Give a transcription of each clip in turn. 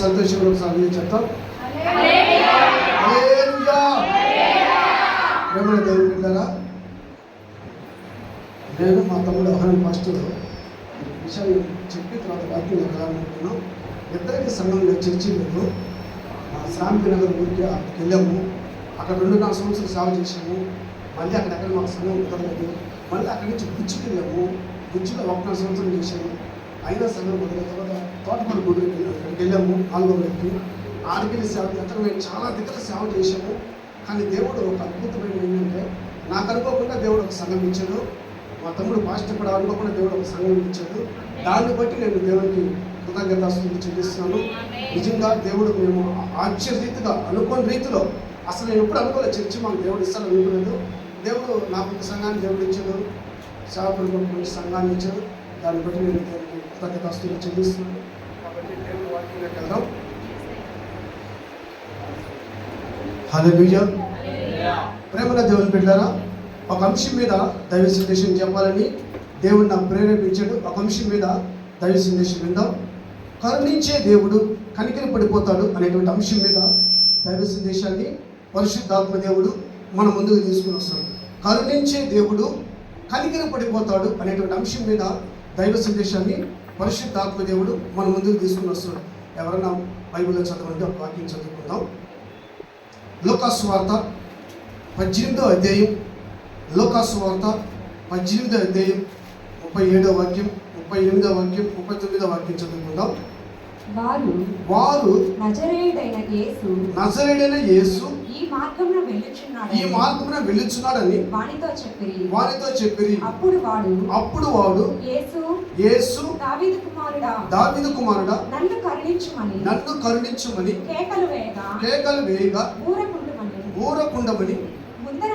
సంతోషంలో సాగు చెప్తాం. ప్రేమల దేవుని బిడ్డలారా, నేను మా తమ్ముడు అహ్రాన్ పాస్టర్ విషయాన్ని చెప్పి తర్వాత వాక్యం వెళ్ళాలనుకున్నాం. ఇద్దరికి సంఘంలో చర్చి లేదు. శ్రాంతి నగర్ ఊరికి అక్కడికి వెళ్ళాము. అక్కడ 2-4 సంవత్సరాలు సేవ చేసాము. మళ్ళీ అక్కడెక్కడ మాకు సంఘం కుదరలేదు. మళ్ళీ అక్కడి నుంచి గుచ్చికి వెళ్ళాము. గుచ్చిలో 1-4 సంవత్సరాలు చేశాము. అయినా సంఘం కుదరలేదు. తర్వాత తోటపల్లి గుడికి అక్కడికి వెళ్ళాము. 4వ వ్యక్తి ఆడికెళ్ళి సేవ అక్కడ మేము చాలా దగ్గర సేవ చేసాము. కానీ దేవుడు ఒక అద్భుతమైన ఏంటంటే, నాకు అనుకోకుండా దేవుడు ఒక సంఘం ఇచ్చాడు. మా తమ్ముడు పాస్టర్ కూడా అనుకోకుండా దేవుడు ఒక సంఘం ఇచ్చాడు. దాన్ని బట్టి నేను దేవునికి కృతజ్ఞతాస్తుతులు చెల్లిస్తున్నాను. నిజంగా దేవుడు మేము ఆశ్చర్యరీతిగా అనుకోని రీతిలో, అసలు నేను ఎప్పుడు అనుకోలేదు చర్చి మాకు దేవుడు ఇస్తాను అనుకోలేదు. దేవుడు నాకు ఒక సంఘాన్ని దేవుడు ఇచ్చాడు. సేవకుడు కొన్ని సంఘాన్ని ఇచ్చాడు. దాన్ని బట్టి నేను దేవుడికి కృతజ్ఞతాస్తుతులు చెల్లిస్తున్నాను. కాబట్టి దేవుడు వాక్యంలోకి వెళ్దాం. హల్లెలూయా. ప్రేమల దేవుని బిడ్డలారా, ఒక అంశం మీద దైవ సందేశం చెప్పాలని దేవుడు నాకు ప్రేరేపించాడు. ఒక అంశం మీద దైవ సందేశం విందాం. కరుణించే దేవుడు కనికరి పడిపోతాడు అనేటువంటి అంశం మీద దైవ సందేశాన్ని పరిశుద్ధాత్మ దేవుడు మన ముందుకు తీసుకుని వస్తాడు. కరుణించే దేవుడు కనికరి పడిపోతాడు అనేటువంటి అంశం మీద దైవ సందేశాన్ని పరిశుద్ధాత్మ దేవుడు మన ముందుకు తీసుకుని వస్తాడు. ఎవరైనా బైబిల్లో చదవండి, ఒక వాక్యం చదువుకుందాం. లూకాసు వార్త 18వ అధ్యాయం, లూకాసు వార్త 18వ అధ్యాయం 37వ వాక్యం, 38వ వాక్యం, 39వ వాక్యం చదువుకుందాం. వారు నజరేయుడైన యేసు ఈ మార్గమున వెళ్ళుచున్నాడని వానితో చెప్పిరి. అప్పుడు వాడు యేసు దావీదు కుమారుడా నన్ను కరుణించుమని కేకలు వేయగా ఊరకుండమని ముందర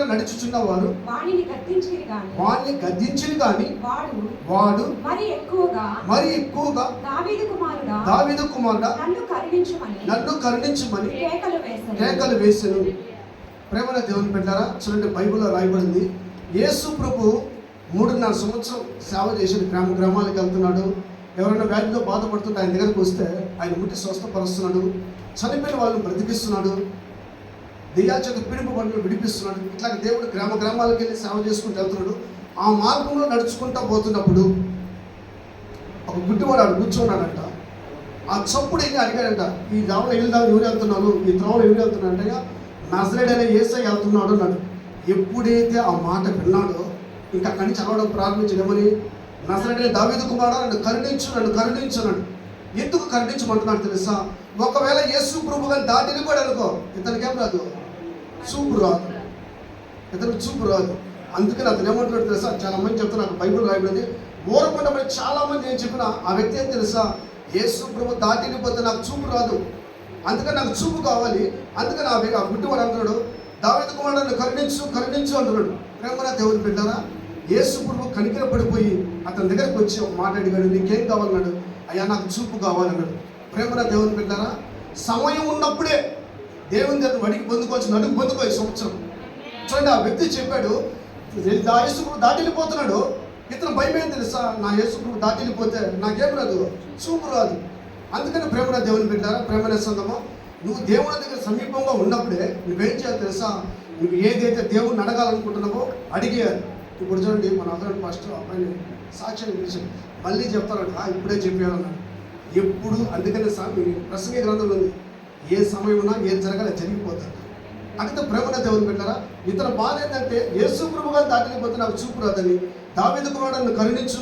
నడుచుచున్న వారు వాణ్ణి గద్దించిరి గాని వాడు మరి ఎక్కువగా దావీదు కుమారుడా నన్ను కరుణించుమని కేకలు వేసెను. ప్రేమల దేవుని బిడ్డలారా, చూడండి, బైబిల్లో రాయబడింది, యేసు ప్రభు 3.5 సంవత్సరం సేవ చేసి గ్రామాలకు వెళ్తున్నాడు. ఎవరైనా వ్యాధితో బాధపడుతుంటే ఆయన దగ్గరకు వస్తే ఆయన ముట్టి స్వస్థపరుస్తున్నాడు. చనిపోయిన వాళ్ళని బ్రతికిస్తున్నాడు. దెయ్యాల చేత పీడింపబడిన విడిపిస్తున్నాడు. ఇట్లా దేవుడు గ్రామాలకు వెళ్ళి సేవ చేసుకుంటూ వెళ్తున్నాడు. ఆ మార్గంలో నడుచుకుంటూ పోతున్నప్పుడు ఒక గుడ్డివాడు ఆడు కూర్చున్నాడంట. ఆ చప్పుడు ఏం అడిగాడంట, ఈ దావలో ఎవరు వెళ్తున్నాను, ఈ త్రోవలో ఎవరు వెళ్తున్నాడంటే నజరేయుడైన యేసయ్య వెళ్తున్నాడు అన్నాడు. ఎప్పుడైతే ఆ మాట విన్నాడో ఇంకా అక్కడి నుంచి చదవడం ప్రారంభించడమని, నజరేయుడైన దావీదు కుమారుడా నన్ను కరుణించు అన్నాడు. ఎందుకు కరుణించమంటున్నాడు తెలుసా? ఒకవేళ యేసు ప్రభు గారిని దాటిని కూడా అనుకో, ఇతనికేం రాదు, చూపు రాదు. అందుకని అతను ఏమంటున్నాడు తెలుసా? చాలా మంది చెప్తున్నారు, నాకు బైబిల్ రాయబడింది, ఊరకుండా మరి చాలా మంది ఏం చెప్పినా ఆ వ్యక్తి ఏం తెలుసా? యేసు ప్రభు దాటినిపోతే నాకు చూపు రాదు, అందుకని నాకు చూపు కావాలి. అందుకని ఆ గుడ్డివాడు అంటున్నాడు, దావీదు కుమారుడు కరుణించు అంటున్నాడు. ప్రేమరా దేవుని బిడ్డలారా, యేసు ప్రభు కనికర పడిపోయి అతని దగ్గరికి వచ్చి ఒక మాట అడిగాడు, నీకేం కావాలన్నాడు? అయ్యా నాకు చూపు కావాలన్నాడు. ప్రేమరా దేవుని బిడ్డలారా, సమయం ఉన్నప్పుడే దేవుని దగ్గర వడికి పొందుకోవచ్చు, నడుగు పొందుకోవచ్చు సంవత్సరం. చూడండి, ఆ వ్యక్తి చెప్పాడు, యేసు ప్రభు దాటిపోతున్నాడు. ఇతను భయం ఏం తెలుసా? నా యేసు ప్రభు దాటిపోతే నాకేం రాదు, చూపు రాదు. అందుకని ప్రేమరా దేవుని బిడ్డలారా, ప్రేమనే సందమా, నువ్వు దేవుని దగ్గర సమీపంగా ఉన్నప్పుడే నువ్వేం చేయాలి తెలుసా? నువ్వు ఏదైతే దేవుడిని అడగాలనుకుంటున్నావో అడిగేయాలి. ఇప్పుడు చూడండి, మన అదర్ పాస్టర్ అబ్బాయిని సాక్ష్యం పిలిచాడు, మళ్ళీ చెప్తాడు, ఇప్పుడే చెప్పేయాలన్నాడు. ఎప్పుడు అందుకనే ప్రసంగ గ్రంథంలో ఉంది, ఏ సమయమునా ఏం జరగాలి జరిగిపోతాడు. అంటే ప్రేమన దేవుని బిడ్డలారా, ఇతను బాధ ఏంటంటే యేసు ప్రభు గారు దాటిపోతే నాకు చూపు రాదని, దావీదు కుమారుడు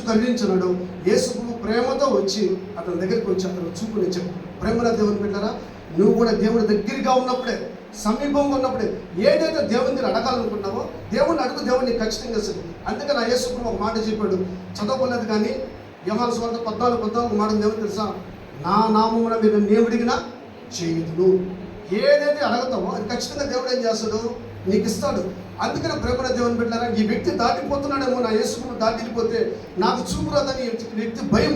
కరుణించున్నాడు. యేసు ప్రభు ప్రేమతో వచ్చి అతని దగ్గరికి వచ్చి అతను చూపునిచ్చాడు. ప్రేమన దేవుని బిడ్డలారా, నువ్వు కూడా దేవుడి దగ్గరగా ఉన్నప్పుడే, సమీపంగా ఉన్నప్పుడే ఏదైతే దేవుని దగ్గర అడగాలనుకున్నావో దేవుడిని అడుగు, దేవుడిని ఖచ్చితంగా ఇస్తుంది. అందుకని ఆ యేసు ప్రభు ఒక మాట చెప్పాడు, చదవలేదు కానీ యోహాను సువార్త 14:14 మాట దేవుడు తెలుసా? నా నామమున మీరు దేవుడిగినా చేయుదును. ఏదైతే అడగతావో అది ఖచ్చితంగా దేవుడు ఏం చేస్తాడు, నీకు ఇస్తాడు. అందుకని ప్రేమల దేవుని బిడ్డలారా, ఈ వ్యక్తి దాటిపోతున్నాడేమో, నా యేసు ప్రభు దాటిపోతే నాకు చూపు రాదని వ్యక్తి భయం.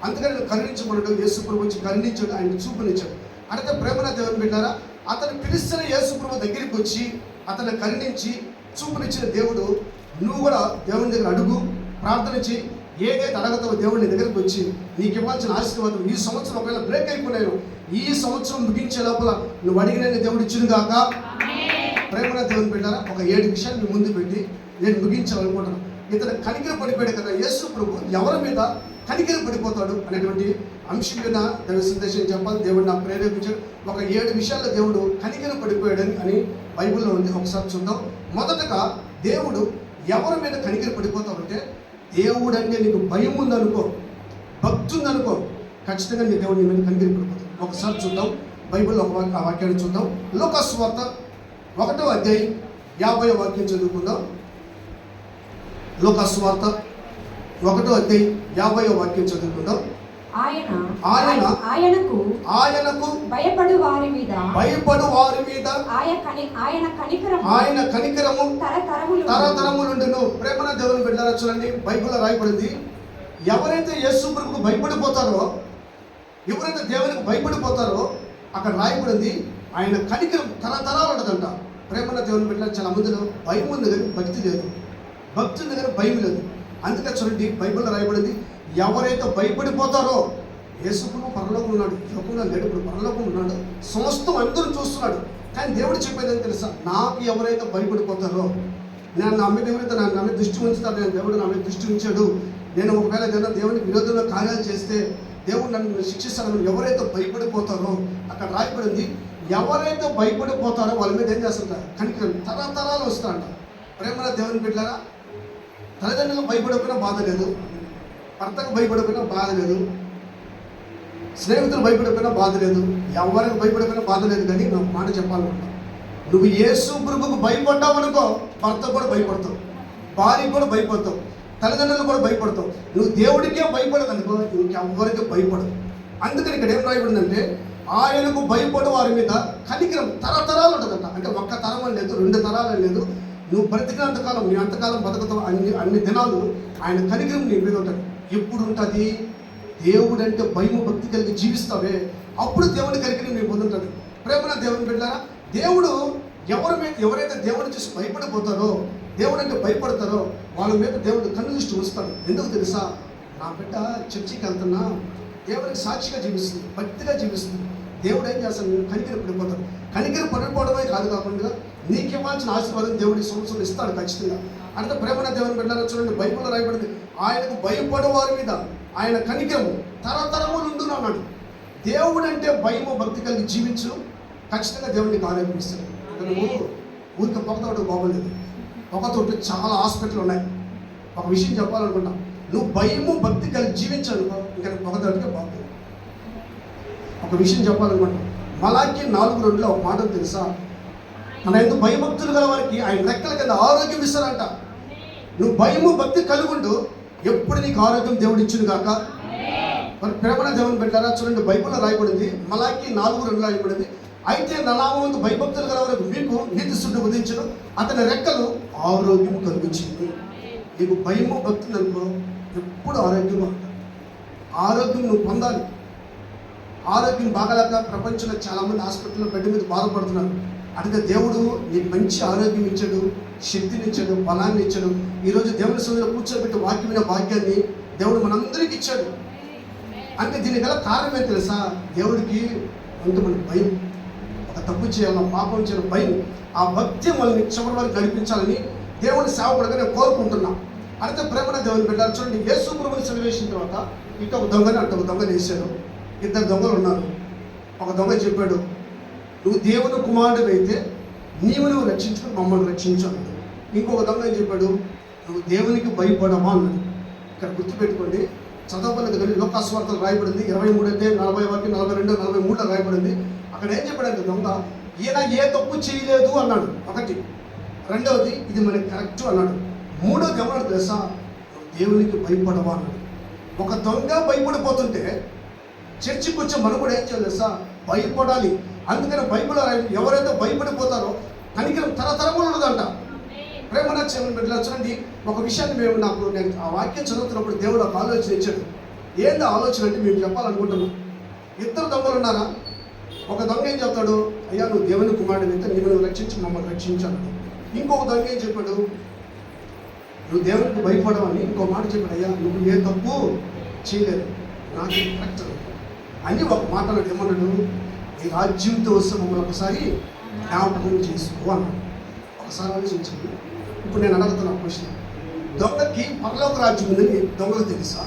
అందుకని కరుణించమన్నాడు. యేసు ప్రభు వచ్చి కరుణించాడు, ఆయన చూపునిచ్చాడు. అంటే ప్రేమల దేవుని బిడ్డలారా, అతను పిలిచిన యేసు ప్రభు దగ్గరికి వచ్చి అతను కరుణించి చూపునిచ్చిన దేవుడు, నువ్వు కూడా దేవుని దగ్గర అడుగు, ప్రార్థన చేయి. ఏదైతే అడగతావో దేవుడు నీ దగ్గరికి వచ్చి నీకు ఇవ్వాల్సిన ఆశీర్వాదం ఈ సంవత్సరం ఒకవేళ బ్రేక్ అయిపోయినాను, ఈ సంవత్సరం ముగించే లోపల నువ్వు అడిగిన దేవుడు ఇచ్చును గాక. ప్రేమన దేవుని పెట్టారా, ఒక 7 విషయాలు మీ ముందు పెట్టి నేను ముగించాలనుకుంటున్నాను. ఇతను కనికర పడిపోయాడు కదా యేసు ప్రభు, ఎవరి మీద కనికర పడిపోతాడు అనేటువంటి అంశం మీద దేవుడి సందేశం చెప్పాలి. దేవుడు నాకు ప్రేరేపించాడు. ఒక 7 విషయాల్లో దేవుడు కనికర పడిపోయాడని అని బైబిల్లో ఉంది. ఒకసారి చూద్దాం. మొదటగా దేవుడు ఎవరి మీద కనికర పడిపోతాడంటే, దేవుడు అంటే నీకు భయం ఉందనుకో, భక్తి ఉందనుకో, ఖచ్చితంగా నీ దేవుడు నీ మీద కనికర పడిపోతాడు. ఒకసారి చూద్దాం బైబిల్లో ఆ వాక్యాన్ని చూద్దాం. లూకా సువార్త 1వ అధ్యాయం 50వ వాక్యం చదువుకుందాం. లూకా సువార్త 1వ అధ్యాయం 50వ వాక్యం చదువుకుందాం. ఆయనకు భయపడు వారి మీద ఆయన కనికరము తరతరములుండును. ప్రేమన దేవుని బిడ్డలారా చూడండి, బైబిల్లో రాయబడింది, ఎవరైతే యేసు ప్రభువుకు భయపడిపోతారో, ఎవరైతే దేవునికి భయపడిపోతారో అక్కడ రాయబడింది ఆయన కనికరం తరతరాలు ఉండదంట. ప్రేమన దేవుని బిడ్డలారా, చాలా మందిలో భయం ఉంది కానీ భక్తి లేదు, భక్తి ఉంది కానీ భయం లేదు. అందుకే చూడండి బైబిల్లో రాయబడింది, ఎవరైతే భయపడిపోతారో, యేసు ప్రభు పరలోకం ఉన్నాడు, లోకంలో లేడు, ఇప్పుడు పరలోకం ఉన్నాడు, సమస్తం అందరూ చూస్తున్నాడు. కానీ దేవుడు చెప్పేదని తెలుసా, నాకు ఎవరైతే భయపడిపోతారో, నేను నా మీద ఎవరైతే నా మీద దృష్టి ఉంచుతాను, నేను దేవుడు నా మీద దృష్టి ఉంచాడు, నేను ఒకవేళ ఏదైనా దేవునికి విరోధంగా కార్యాలు చేస్తే దేవుడు నన్ను శిక్షిస్తాను, ఎవరైతే భయపడిపోతారో అక్కడ రాయబడింది, ఎవరైతే భయపడిపోతారో వాళ్ళ మీద ఏం చేస్తుంటారు, కనికరం తరతరాలు వస్తారంట. ప్రేమలో దేవుని బిడ్డలారా, తల్లిదండ్రులకు భయపడకపోయినా బాధ లేదు, భర్తకు భయపడకపోయినా బాధ లేదు, స్నేహితులు భయపడిపోయినా బాధ లేదు, ఎవరికి భయపడిపోయినా బాధ లేదు. కానీ నాకు మాట చెప్పాలనుకుంటా, నువ్వు యేసు ప్రభువుకు భయపడ్డావు అనుకో, భర్త కూడా భయపడతావు, భార్య కూడా భయపడతావు, తల్లిదండ్రులు కూడా భయపడతావు. నువ్వు దేవుడికే భయపడదు అనుకో, ఇంకెవ్వరికి భయపడదు. అందుకని ఇక్కడ ఏం రాయబడిందంటే, ఆయనకు భయపడు వారి మీద కనికరం తరతరాలు ఉంటుందంట. అంటే ఒక్క తరం అని లేదు, 2 తరాలు అని లేదు, నువ్వు బ్రతికినంతకాలం, నీ అంతకాలం బతుకుతావు, అన్ని దినాలు ఆయన కనికరం నీ మీద ఉంటుంది. ఎప్పుడు ఉంటుంది? దేవుడు అంటే భయము భక్తి కలిగి జీవిస్తావే, అప్పుడు దేవుడి కనికరం నీ పొందుంటుంది. ప్రేమన దేవుని బిడ్డలారా, దేవుడు ఎవరైతే దేవుడిని చూసి భయపడిపోతారో, దేవుడు అంటే భయపడతారో వాళ్ళ మీద దేవుడు కన్ను దృష్టి ఉంచుతాడు. ఎందుకు తెలుసా, నా బిడ్డ చర్చికి వెళ్తున్నా, దేవుడికి సాక్షిగా జీవిస్తుంది, భక్తిగా జీవిస్తుంది, దేవుడు ఏం చేస్తాడు, నేను కనికర పడిపోతాను. కనికర పడిపోవడమే కాకుండా నీకు ఇవ్వాల్సిన ఆశీర్వాదం దేవుడి సంవత్సరం ఇస్తాడు ఖచ్చితంగా. అంటే ప్రేమన దేవుని బిడ్డలారా చూడండి, బైబిల్లో రాయబడింది, ఆయనకు భయపడే వారి మీద ఆయన కనికరము తరతరములు ఉండును అన్నాడు. దేవుడు అంటే భయము భక్తి కలిగి జీవించు, ఖచ్చితంగా దేవుడిని ఆరోగ్యమిస్తాడు. నువ్వు ఊరికి పొగతోటి బాగోలేదు, పొగతోటి చాలా హాస్పిటల్ ఉన్నాయి. ఒక విషయం చెప్పాలనుకుంటా, నువ్వు భయము భక్తి కలిగి జీవించాను ఇంకా పొగతోటికే బాగుంది. ఒక విషయం చెప్పాలనుకుంటా, మలాకి 4:2 ఒక మాట తెలుసా, మన ఎందుకు భయభక్తులు గల వారికి ఆయన రెక్కల కింద ఆరోగ్యం ఇస్తారంట. నువ్వు భయము భక్తి కలుగుండు, ఎప్పుడు నీకు ఆరోగ్యం దేవుడు ఇచ్చును గాక. మరి ప్రేమన దేవుని పెట్టారా చూడండి, బైబిల్లో రాయబడింది, మలాకి 4:2 రాయబడింది, అయితే ననామంతో భయభక్తులు గల వరకు మీకు నీతి సుడ్డు ఉదించను, అతని రెక్కలు ఆరోగ్యం కలిగించింది. నీకు భయము భక్తి అనుకో, ఎప్పుడు ఆరోగ్యంగా ఉంటుంది. ఆరోగ్యం నువ్వు పొందాలి. ఆరోగ్యం బాగాలేక ప్రపంచంలో చాలామంది హాస్పిటల్లో బెడ్ మీద బాధపడుతున్నారు. అంటే దేవుడు నీకు మంచి ఆరోగ్యం ఇచ్చాడు, శక్తిని ఇచ్చాడు, బలాన్ని ఇచ్చాడు. ఈరోజు దేవుని సన్నిధిలో కూర్చోబెట్టి వాక్యమైన భాగ్యాన్ని దేవుడు మనందరికీ ఇచ్చాడు. అంటే దీనికి గల కారణం ఏంటి తెలుసా, దేవుడికి అంటే మన భయం, ఒక తప్పు చేయాలన్న పాపం చేయాలని భయం, ఆ భక్తి మనల్ని చివరి వరకు నడిపించాలని దేవుని సేవకుడుగా నేను కోరుకుంటున్నా. అంటే ప్రేమన దేవుని బిడ్డలారా చూడండి, యేసు ప్రభువుని సిలువేసిన తర్వాత ఇక ఒక దొంగని అంటే ఒక దొంగని వేసాడు. 2 దొంగలు ఉన్నారు. ఒక దొంగ చెప్పాడు, నువ్వు దేవుని కుమారుడు అయితే నువ్వు రక్షించుకుని మమ్మల్ని రక్షించు అన్నాడు. ఇంకొక దొంగ ఏం చెప్పాడు, నువ్వు దేవునికి భయపడమా అన్నాడు. ఇక్కడ గుర్తుపెట్టుకోండి, చదవలేదు కానీ లూకా సువార్తలో రాయబడింది 23 అంటే 40 వరకు 42, 43 రాయబడింది. అక్కడ ఏం చెప్పాడంటే దొంగ, ఈయన ఏ తప్పు చేయలేదు అన్నాడు ఒకటి. రెండవది ఇది మనకి కరెక్ట్ అన్నాడు. మూడోది ఏమన్నాడు తెలుసా, దేవునికి భయపడవా అన్నాడు. ఒక దొంగ భయపడిపోతుంటే చర్చికి వచ్చే మనం కూడా ఏం చేయాలి తెలుసా, భయపడాలి. అందుకని బైబిల్ ఎవరైతే భయపడిపోతారో కనికరం తరతరములు ఉండదంట. ప్రేమన బిడ్డలారా చూడండి, ఒక విషయాన్ని నేను ఆ వాక్యం చదువుతున్నప్పుడు దేవుడు ఒక ఆలోచన ఇచ్చాడు. ఏంది ఆలోచన అంటే మేము చెప్పాలనుకుంటున్నాం. 2 దొంగలు ఉన్నారా, ఒక దొంగ ఏం చెప్తాడు, అయ్యా నువ్వు దేవుని కుమారుడు అయితే నువ్వు రక్షించి మమ్మల్ని రక్షించాడు. ఇంకొక దొంగ ఏం చెప్పాడు, నువ్వు దేవునికి భయపడవని ఇంకో మాట చెప్పాడు, అయ్యా నువ్వు ఏ తప్పు చేయలేదు, నాకు కరెక్ట్ అని ఒక మాట అన్నాడు. ఏమన్నాడు, ఈ రాజ్యంతో వస్తే మమ్మల్ని ఒకసారి జ్ఞాపకం చేసుకో అన్నాడు. ఒకసారి ఆలోచించండి. ఇప్పుడు నేను అడుగుతున్నా క్వశ్చన్, దొంగకి పరలోక రాజ్యం ఉందని దొంగకు తెలుసా?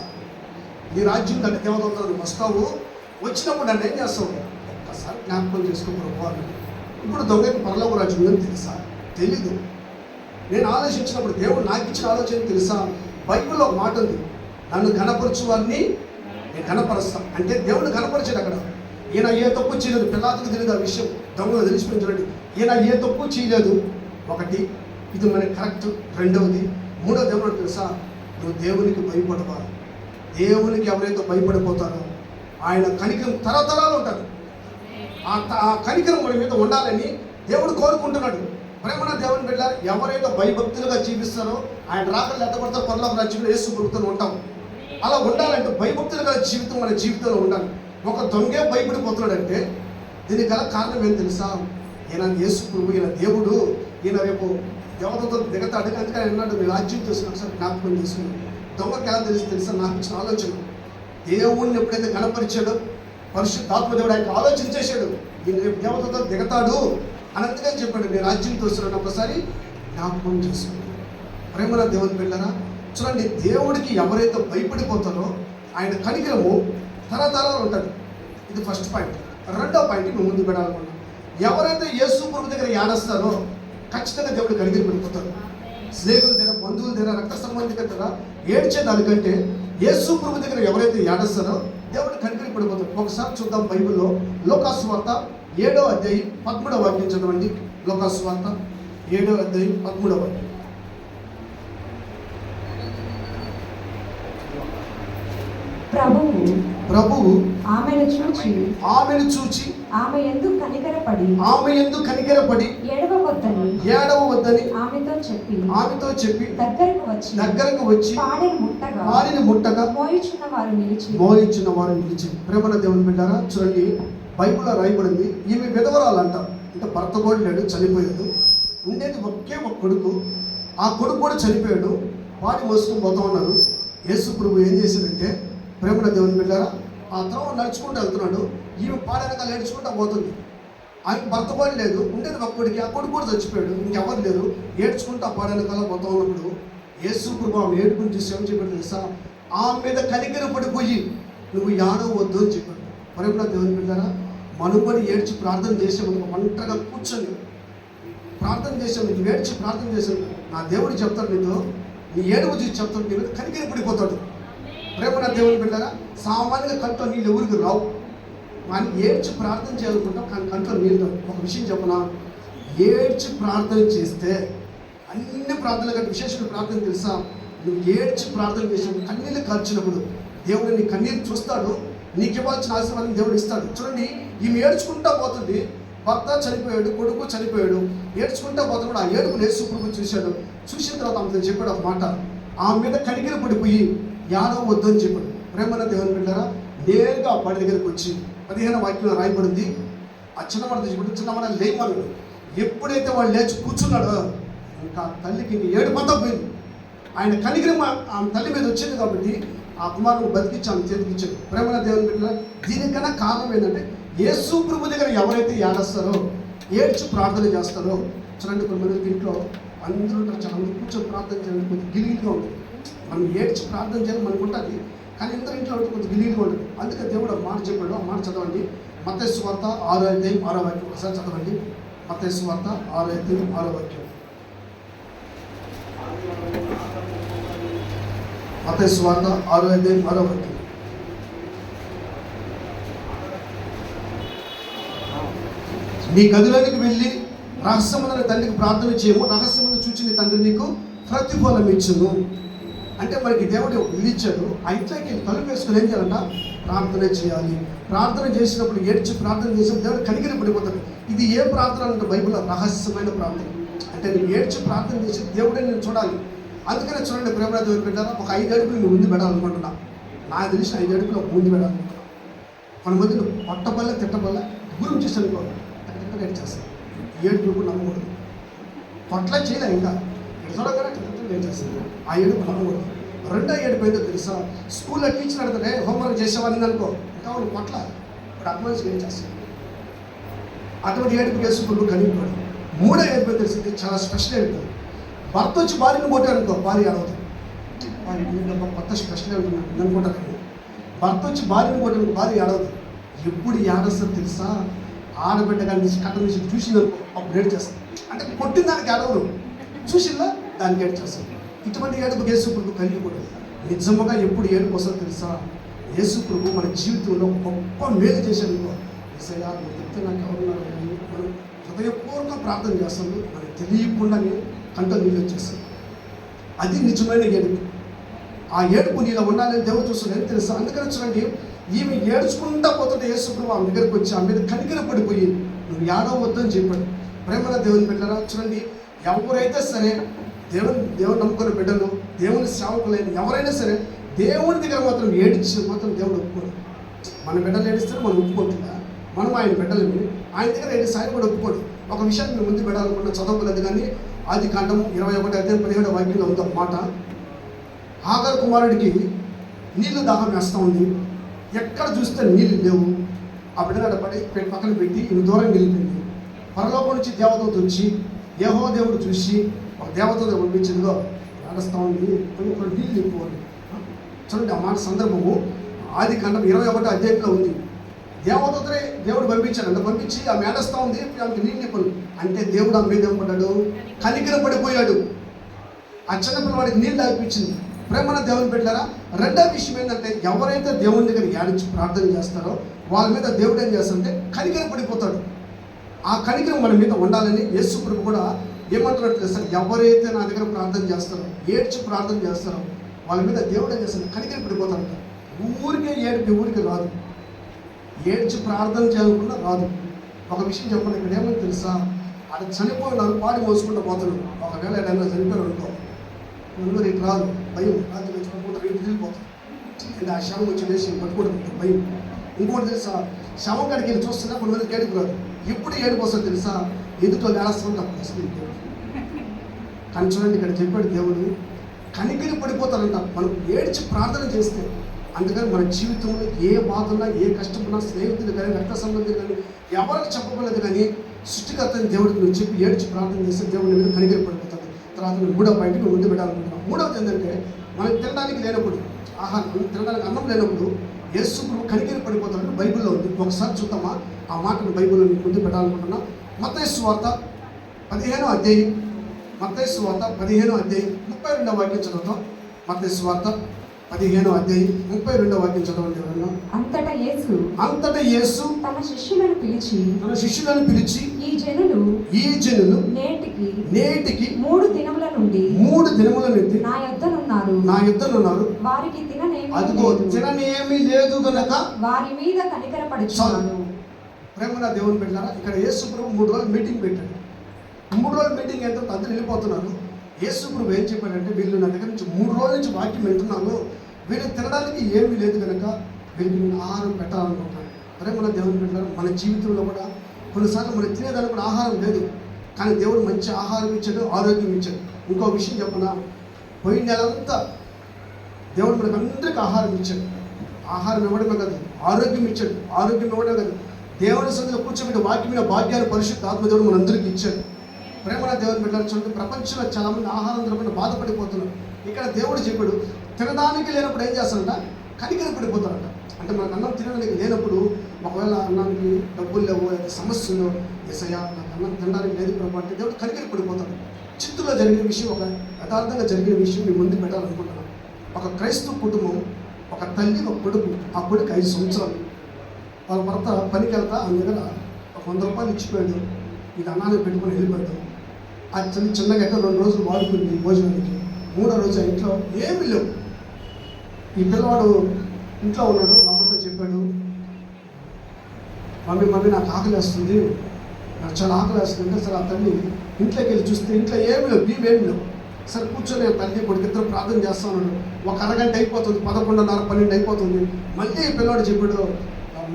నీ రాజ్యం అంటే దేవదొంగలు వస్తావు, వచ్చినప్పుడు నన్ను ఏం చేస్తావు, ఒక్కసారి జ్ఞాపకం చేసుకో ప్రభు. ఇప్పుడు దొంగకి పరలోక రాజ్యం ఉందని తెలుసా? తెలీదు. నేను ఆలోచించినప్పుడు దేవుడు నాకు ఇచ్చిన ఆలోచన తెలుసా? బైబిల్లో ఒక మాట ఉంది, నన్ను ఘనపరచు వారిని నేను ఘనపరుస్తాను. అంటే దేవుడు ఘనపరిచాడు అక్కడ. ఈయన ఏ తప్పు చేయలేదు, పిల్లాతకు తెలియదు ఆ విషయం, దొంగలు తెలిసిపోయించండి. ఈయన ఏ తప్పు చేయలేదు, ఒకటి ఇది మనకి కరెక్ట్. రెండవది, మూడవది ఏమన్నా తెలుసా, నువ్వు దేవునికి భయపడవాలి. దేవునికి ఎవరైతే భయపడిపోతారో ఆయన కనికరం తరతరాలు ఉంటారు. ఆ కనికరం మన మీద ఉండాలని దేవుడు కోరుకుంటున్నాడు. ప్రేమన దేవుని బిడ్డ, ఎవరైతే భయభక్తులుగా జీవిస్తారో ఆయన రాకలు ఎట్టబడతారో పరలోక రాజ్యంలో యేసు ప్రభువుతో ఉంటాం. అలా ఉండాలంటే భయభక్తులుగా జీవితం మన జీవితంలో ఉండాలి. ఒక దొంగే భయపడిపోతున్నాడంటే దీనికి గల కారణం ఏం తెలుసా? ఈయన యేసు ప్రభు, ఈయన దేవుడు, ఈయన రేపు దేవతతో దిగతాడు. అందుకని అన్నాడు, నీ రాజ్యం చూసిన ఒకసారి జ్ఞాపకం చేసుకుని. దొంగకి ఎలా తెలుసా? నాకు ఇచ్చిన ఆలోచన. దేవుణ్ణి ఎప్పుడైతే కనపరిచాడో పరిశుద్ధాత్మ దేవుడు ఆయనకు ఆలోచన చేశాడు, ఈయన రేపు దేవతతో దిగతాడు అని అందుకని చెప్పాడు, నీ రాజ్యం చూస్తున్నాడు ఒకసారి జ్ఞాపకం చేసుకుని. ప్రేమల దేవుని బిడ్డరా, చూడండి, దేవుడికి ఎవరైతే భయపడిపోతారో ఆయన కనికరము తరతరాలు ఉంటుంది. ఇది ఫస్ట్ పాయింట్. రెండో పాయింట్ నువ్వు ముందు పెట్టాలనుకున్నా, ఎవరైతే యేసు ప్రభు దగ్గర ఏడస్తారో ఖచ్చితంగా దేవుడు కనికరి పడిపోతారు. స్నేహితుల దగ్గర, బంధువుల దగ్గర, రక్త సంబంధికుల దగ్గర ఏడ్చే దానికంటే యేసు ప్రభు దగ్గర ఎవరైతే ఏడస్తారో దేవుడు కనికరి పడిపోతారు. ఒకసారి చూద్దాం బైబిల్లో లూకాసు వార్త 7వ అధ్యాయం 13వ వాక్యం చదవండి. లూకాసు వార్త 7వ అధ్యాయం 13వ వాక్యం. ప్రభువు ఆమెను చూచి ఆమె యందు కనికరపడి ఏడవవద్దని ఆమెతో చెప్పి దగ్గరకు వచ్చి పాడిని ముట్టగా మోయించిన వారు నిలిచి. ప్రేమల దేవుని బిడ్డారా, చూడండి, బైబిల్లో రాయబడింది, ఈమె విధవరాలు అంట. అంటే భర్త కూడా లేడు, చనిపోయాడు. ఉండేది ఒకే ఒక కొడుకు. ఆ కొడుకు కూడా చనిపోయాడు. వాడి మోసుకొని పోతా ఉన్నారు. యేసు ప్రభు ఏం చేశాడంటే, ప్రేమల దేవుని బిడ్డారా, ఆ త్రోవ నడుచుకుంటూ వెళ్తున్నాడు. ఈమె పాడనకాలు ఏడ్చుకుంటూ పోతుంది. ఆయన భర్త కూడా లేదు, ఉండేది ఒక కొడుకు. ఆ కొడుకు కూడా చచ్చిపోయాడు, ఇంకెవరు లేరు. ఏడ్చుకుంటూ ఆ పాడనకాల పోతా ఉన్నప్పుడు యేసు ప్రభు ఆమె ఏడుకుని చూసి ఏమని చెప్పాడు తెలుసా? ఆమె మీద కనికర పడిపోయి నువ్వు ఏడవద్దు అని చెప్పాడు. ప్రేమల దేవుని బిడ్డారా, మనుబడి ఏడ్చి ప్రార్థన చేసే ముందు ఒంటరిగా కూర్చొని ప్రార్థన చేసే ముందు ఏడ్చి ప్రార్థన చేసాను, నా దేవుడు చెప్తాడు నీతో, నీ ఏడుపు చూసి చెప్తాడు, నీ మీద కనికర పడిపోతాడు. ప్రేమన దేవుని బిడ్డారా, సామాన్యంగా కంట్లో నీళ్ళు ఎవరికి రావు. మనం ఏడ్చి ప్రార్థన చేయాలనుకుంటాం, కానీ కంట్లో నీళ్ళు రావు. ఒక విషయం చెప్పనా, ఏడ్చి ప్రార్థన చేస్తే అన్ని ప్రార్థనలు కంటే విశేషమైన ప్రార్థన తెలుసా? నువ్వు ఏడ్చి ప్రార్థన చేసినప్పుడు కన్నీళ్ళు కార్చినప్పుడు దేవుడు నీ కన్నీరు చూస్తాడు, నీకు ఇవ్వాల్సిన ఆశీర్వాదం దేవుడు ఇస్తాడు. చూడండి, ఈమె ఏడ్చుకుంటా పోతుంది. భర్త చనిపోయాడు, కొడుకు చనిపోయాడు. ఏడ్చుకుంటా పోతున్నాడు. ఆ ఏడుపుని యేసు ప్రభు చూశాడు. చూసిన తర్వాత ఆమెతో చెప్పాడు ఒక మాట, ఆమె మీద కనికర పడిపోయి ఏడవద్దు అని చెప్పాడు. ప్రేమల దేవుని బిడ్డారా, నేరుగా వాడి దగ్గరికి వచ్చి 15వ వాక్యంలో రాయబడింది, ఆ చిన్నవాడితో చెప్పాడు, చిన్నవాడ లేమన్నాడు. ఎప్పుడైతే వాడు లేచి కూర్చున్నాడో ఇంకా తల్లికి ఇంక ఏడుపంతా పోయింది. ఆయన కనికరం ఆమె తల్లి మీద వచ్చింది కాబట్టి ఆ కుమారుడు బతికించి ఆమె చేతికి ఇచ్చాడు. ప్రేమల దేవుని బిడ్డరా, దీనికన్నా కారణం ఏంటంటే యేసు ప్రభు దగ్గర ఎవరైతే ఏడస్తారో, ఏడ్చి ప్రార్థన చేస్తారో, చూడండి, కొంతమందికి ఇంట్లో అందరూ ఉంటారు, చాలా మంది కూర్చొని ప్రార్థన చేయాలని కొంచెం గిలిగిలిగా ఉంటుంది. మనం ఏడ్చి ప్రార్థన చేయాలి మనకు ఉంటుంది, కానీ ఇంత ఇంట్లో కొంచెం గిలిగిలిగా ఉంటుంది. అందుకే దేవుడు ఒక మాట చెప్పాడు. ఆ మాట చదవండి. మత్తయి సువార్త 6వ అధ్యాయం 6వ వాక్యం ఒకసారి చదవండి. మత్తయి సువార్త 6వ అధ్యాయం 6వ వాక్యం. మత్తయి సువార్త 6వ అధ్యాయం 6వ వాక్యం. నీ గదిలోనికి వెళ్ళి రహస్యమైన తండ్రికి ప్రార్థన చేయము, రహస్యమైన చూచి నీ తండ్రి నీకు ప్రతిఫలం ఇచ్చును. అంటే మనకి దేవుడు ఇల్లు ఇచ్చాడు. ఆ ఇంట్లోకి తలుపు వేసుకుని ఏం చేయాలంట? ప్రార్థన చేయాలి. ప్రార్థన చేసినప్పుడు ఏడ్చి ప్రార్థన చేసినప్పుడు దేవుడు కనికర పడిపోతాడు. ఇది ఏ ప్రార్థన అంటే బైబిల్లో రహస్యమైన ప్రార్థన. అంటే నేను ఏడ్చి ప్రార్థన చేసి దేవుడే నేను చూడాలి. అందుకనే చూడండి, ప్రేమ దేవుడు పెట్టారా, ఒక 5 అడుగులు నువ్వు ముందు పెట్టాలనుకుంటున్నా. నాకు తెలిసిన 5 అడుగులు ముందు పెట్టాలనుకుంటున్నా. కొంతమంది నువ్వు పట్టబల్ల తిట్టబల్ల గురించి అనుకో ఎక్కడ చేస్తాను. 7 గ్రూపులు నమ్మకూడదు. పొట్ల చేయలే ఇంకా చూడగానే ఏం చేస్తుంది ఆ ఏడుపు నమ్మకూడదు. రెండో ఏడుపు ఏంటో తెలుసా? స్కూల్లో టీచర్ అడిగితే హోంవర్క్ చేసేవాడిని అనుకో, ఇంకా వాళ్ళు పట్ల ఇప్పుడు అడ్వాన్స్గా ఏం చేస్తాను. అటువంటి ఏడుపు చేసుకుంటూ కనిపిపోయాడు. మూడో ఏడుపు తెలిసింది చాలా స్పెషల్ ఏడుపు. భర్త వచ్చి భార్యను కొట్టాడు అనుకో, భార్య అడవదు. కొత్త స్పెషల్ ఏడుతున్నాడు అనుకుంటాను. భర్త వచ్చి భార్యను కొట్టాడు, భార్య అడవదు. ఎప్పుడు ఏడొస్తుంది తెలుసా? ఆడబిడ్డ కానీ కట్ట నుంచి చూసిందనుకో అప్పుడు ఏడు చేస్తాను. అంటే కొట్టిన దానికి అడవరు, చూసిందా దానికి ఏడు చేస్తాను. ఇటువంటి ఏడుపు యేసు ప్రభు కలిగిపోతుంది. నిజంగా ఎప్పుడు ఏడుపు వస్తుందో తెలుసా? యేసు ప్రభు మన జీవితంలో గొప్ప మేలు చేశాడు. ఏసయ్యా నువ్వు చెప్తే నాకు ఎవరున్నారు అని మనం హృదయపూర్వక ప్రార్థన చేస్తాము. మనకు తెలియకుండానే కంట నీళ్ళు వచ్చేస్తాం. అది నిజమైన ఏడుపు. ఆ ఏడుపు నీలో ఉండాలని దేవుడు చూస్తున్నాడు తెలుసా? అందుకని చూడండి, ఈమె ఏడ్చుకుంటా పోతుంటే యేసు ప్రభు ఆమె దగ్గరికి వచ్చి ఆమె మీద కనికర పడిపోయి నువ్వు ఏడవద్దు అని చెప్పాడు. ప్రేమల దేవుని బిడ్డలారా చూడండి, ఎవరైతే సరే దేవుని నమ్ముకున్న బిడ్డలు, దేవుని సేవకులైన ఎవరైనా సరే దేవుని దగ్గర మాత్రం ఏడిచి మాత్రం దేవుడు ఒప్పుకోడు. మన బిడ్డలు ఏడిస్తే మనం ఒప్పుకోవట్లేదా? మనం ఆయన బిడ్డలని ఆయన దగ్గర ఏడు సాయం కూడా ఒప్పుకోడు. ఒక విషయాన్ని మేము ముందు పెట్టాలనుకుంటే చదవలేదు, కానీ ఆదికాండం 21:17 వాక్యంలో ఉంది ఒక మాట. హాగరు కుమారుడికి నీళ్లు దాహం వేస్తూ ఉంది. ఎక్కడ చూస్తే నీళ్ళు లేవు. ఆ బిడ్డగాడ పడి పక్కన పెట్టి ఈయన దూరం వెళ్ళిపోయింది. పరలోకం నుంచి దేవదూత వచ్చి యెహోవా దేవుడు చూసి ఒక దేవదూత పంపించిందిగో నడుస్తూ ఉంది, కొన్ని నీళ్ళు నింపుకోవాలి. చూడండి ఆ మాట సందర్భము ఆదికాండం 21 ఉంది. దేవదూతనే దేవుడు పంపించాడు. పంపించి ఆ మేడస్తూ ఉంది, ఆమెకి నీళ్ళు నింపను అంటే దేవుడు ఆమె మీద ఏమన్నాడు? కనికర పడిపోయాడు. ఆ చిన్నపిల్లవాడికి నీళ్ళు తాగిపించింది. ప్రేమన దేవుని పెట్టారా? రెండో విషయం ఏంటంటే, ఎవరైతే దేవుని దగ్గర ఏడిచి ప్రార్థన చేస్తారో వాళ్ళ మీద దేవుడు ఏం చేస్తాడంటే కనికర పడిపోతాడు. ఆ కనికరం మన మీద ఉండాలని యేసు ప్రభు కూడా ఏమంటున్నట్టు తెలుసా? ఎవరైతే నా దగ్గర ప్రార్థన చేస్తారో, ఏడ్చి ప్రార్థన చేస్తారో వాళ్ళ మీద దేవుడు ఏం చేస్తాడు? కనికర పడిపోతాడంట. ఊరికే ఏడుపు ఊరికి రాదు, ఏడ్చి ప్రార్థన చేయాలనుకున్నా రాదు. ఒక విషయం చెప్పండి, ఇక్కడ ఏమని తెలుసా? అక్కడ చనిపోయినారు, పాడి మోసుకుంటూ పోతున్నాడు. ఒకవేళ ఏదైనా చనిపోయారు అనుకో, ముందు రేపు రాదు, భయం. రాత్రి వచ్చిపోతే రేపు తిరిగిపోతాం. అంటే ఆ శవం వచ్చి వేసి పట్టుకోవడం భయం. ఇంకోటి తెలుసా? శవం కాడికి వెళ్ళి చూస్తున్నా కొంతమంది ఏడుపు రాదు. ఎప్పుడు ఏడుపు వస్తుంది తెలుసా? ఎదుటో వేస్తాం అప్పుడు వస్తుంది. కానీ చూడండి, ఇక్కడ చెప్పాడు దేవుడు కనికరి పడిపోతారంట మనం ఏడ్చి ప్రార్థన చేస్తే. అందుకని మన జీవితంలో ఏ బాధ ఉన్నా, ఏ కష్టం ఉన్నా, స్నేహితులు కానీ, రక్త సంబంధులు కానీ ఎవరికి చెప్పకూడదు, కానీ సృష్టికర్తని దేవుడికి నువ్వు చెప్పి ఏడ్చి ప్రార్థన చేస్తే దేవుడి మీద కనికరి పడిపోతుంది. తర్వాత నువ్వు మూడో పాయింట్కి ముందు పెట్టాలనుకుంటున్నావు. మూడవది ఏంటంటే, మనకి తినడానికి లేనప్పుడు, ఆహారం తినడానికి అన్నం లేనప్పుడు యేసు ప్రభు కనికరి పడిపోతాడు. బైబిల్లో ఉంది. ఒకసారి చూద్దామా ఆ మాటను? బైబిల్లో ముందు పెట్టాలనుకుంటున్నా. మత్తయి సువార్త 15వ అధ్యాయం, మత్తయి సువార్త 15వ అధ్యాయం 32వ వాక్యం చదువుతాం. మత్తయి సువార్త 15వ అధ్యాయం 32వ వాక్యం చదవండి ఎవరన్నా. అంతటా యేసు తన శిష్యులను పిలిచి ఈ జనులు నేటికి 3 దినముల నుండి నా యొద్దనున్నారు. వారికి తిననేమి లేదు గనక వారి మీద కనికరపడుచున్నాను. ప్రేమన దేవుని పెట్టారా? ఇక్కడ యేసు ప్రభు 3 రోజులు మీటింగ్ పెట్టాడు. 3 రోజుల మీటింగ్ ఎంత అందరూ వెళ్ళిపోతున్నారు. యేసు ప్రభు ఏం చెప్పాడంటే, వీళ్ళు నా దగ్గర నుంచి 3 రోజుల నుంచి వాక్యం వింటున్నాను, వీళ్ళు తినడానికి ఏమీ లేదు కనుక వీళ్ళకి నేను ఆహారం పెట్టాలనుకుంటున్నాను. ప్రేమన దేవుని పెట్టారు. మన జీవితంలో కూడా కొన్నిసార్లు మనం తినేదానికి కూడా ఆహారం లేదు, కానీ దేవుడు మంచి ఆహారం ఇచ్చాడు, ఆరోగ్యం ఇచ్చాడు. ఇంకో విషయం చెప్పనా? పోయిన నెలంతా దేవుడు మనకు అందరికీ ఆహారం ఇచ్చాడు. ఆహారం ఇవ్వడమే కాదు, ఆరోగ్యం ఇచ్చాడు. ఆరోగ్యం ఇవ్వడమే కాదు, దేవుని సన్నిధిలో కూర్చోబెట్టి వాక్యమైన భాగ్యాలు పరిశుద్ధ ఆత్మదేవుడు మనందరికీ ఇచ్చాడు. ప్రేమన దేవుని బిడ్డలు చూడండి, ప్రపంచంలో చాలామంది ఆహారం దొరకకుండా బాధపడిపోతున్నారు. ఇక్కడ దేవుడు చెప్పాడు, తినడానికి లేనప్పుడు ఏం చేస్తారంట? కనికర పడిపోతారంట. అంటే మనకు అన్నం తినడానికి లేనప్పుడు, ఒకవేళ అన్నానికి డబ్బులు లేవు, సమస్యలు, ఏసయ్యా నాకు అన్నం తినడానికి లేదు ప్రభు అంటే దేవుడు కనికర పడిపోతాడు. చిత్తూరులో జరిగిన విషయం, ఒక యథార్థంగా జరిగిన విషయం మీ ముందు పెట్టాలనుకుంటున్నాను. ఒక క్రైస్తవ కుటుంబం, ఒక తల్లి, ఒక కొడుకు. ఆ కొడుకు 5 సంవత్సరాలు. వాళ్ళ భర్త పనికి వెళ్తా ఆయన దగ్గర ఒక 100 రూపాయలు ఇచ్చిపోయాడు. ఇది అన్నానికి పెట్టుకొని వెళ్ళిపోయాడు. ఆ తల్లి చిన్నగా ఎక్కడ 2 రోజులు వాడుకుంది భోజనానికి. 3వ రోజు ఇంట్లో ఏమీ లేవు. ఈ పిల్లవాడు ఇంట్లో ఉన్నాడు. అమ్మతో చెప్పాడు, మమ్మీ నాకు ఆకలి వేస్తుంది, నాకు చాలా ఆకలి వేస్తుంది అంటే, సరే ఆ తల్లి ఇంట్లోకి వెళ్ళి చూస్తే ఇంట్లో ఏమి లేవు, ఏమి లేవు. సరే కూర్చొని తల్లి కొడుకు ఇద్దరు ప్రార్థన చేస్తా ఉన్నాడు. ఒక అరగంట అయిపోతుంది, 11:30, 12 అయిపోతుంది. మళ్ళీ పిల్లవాడు చెప్పాడు,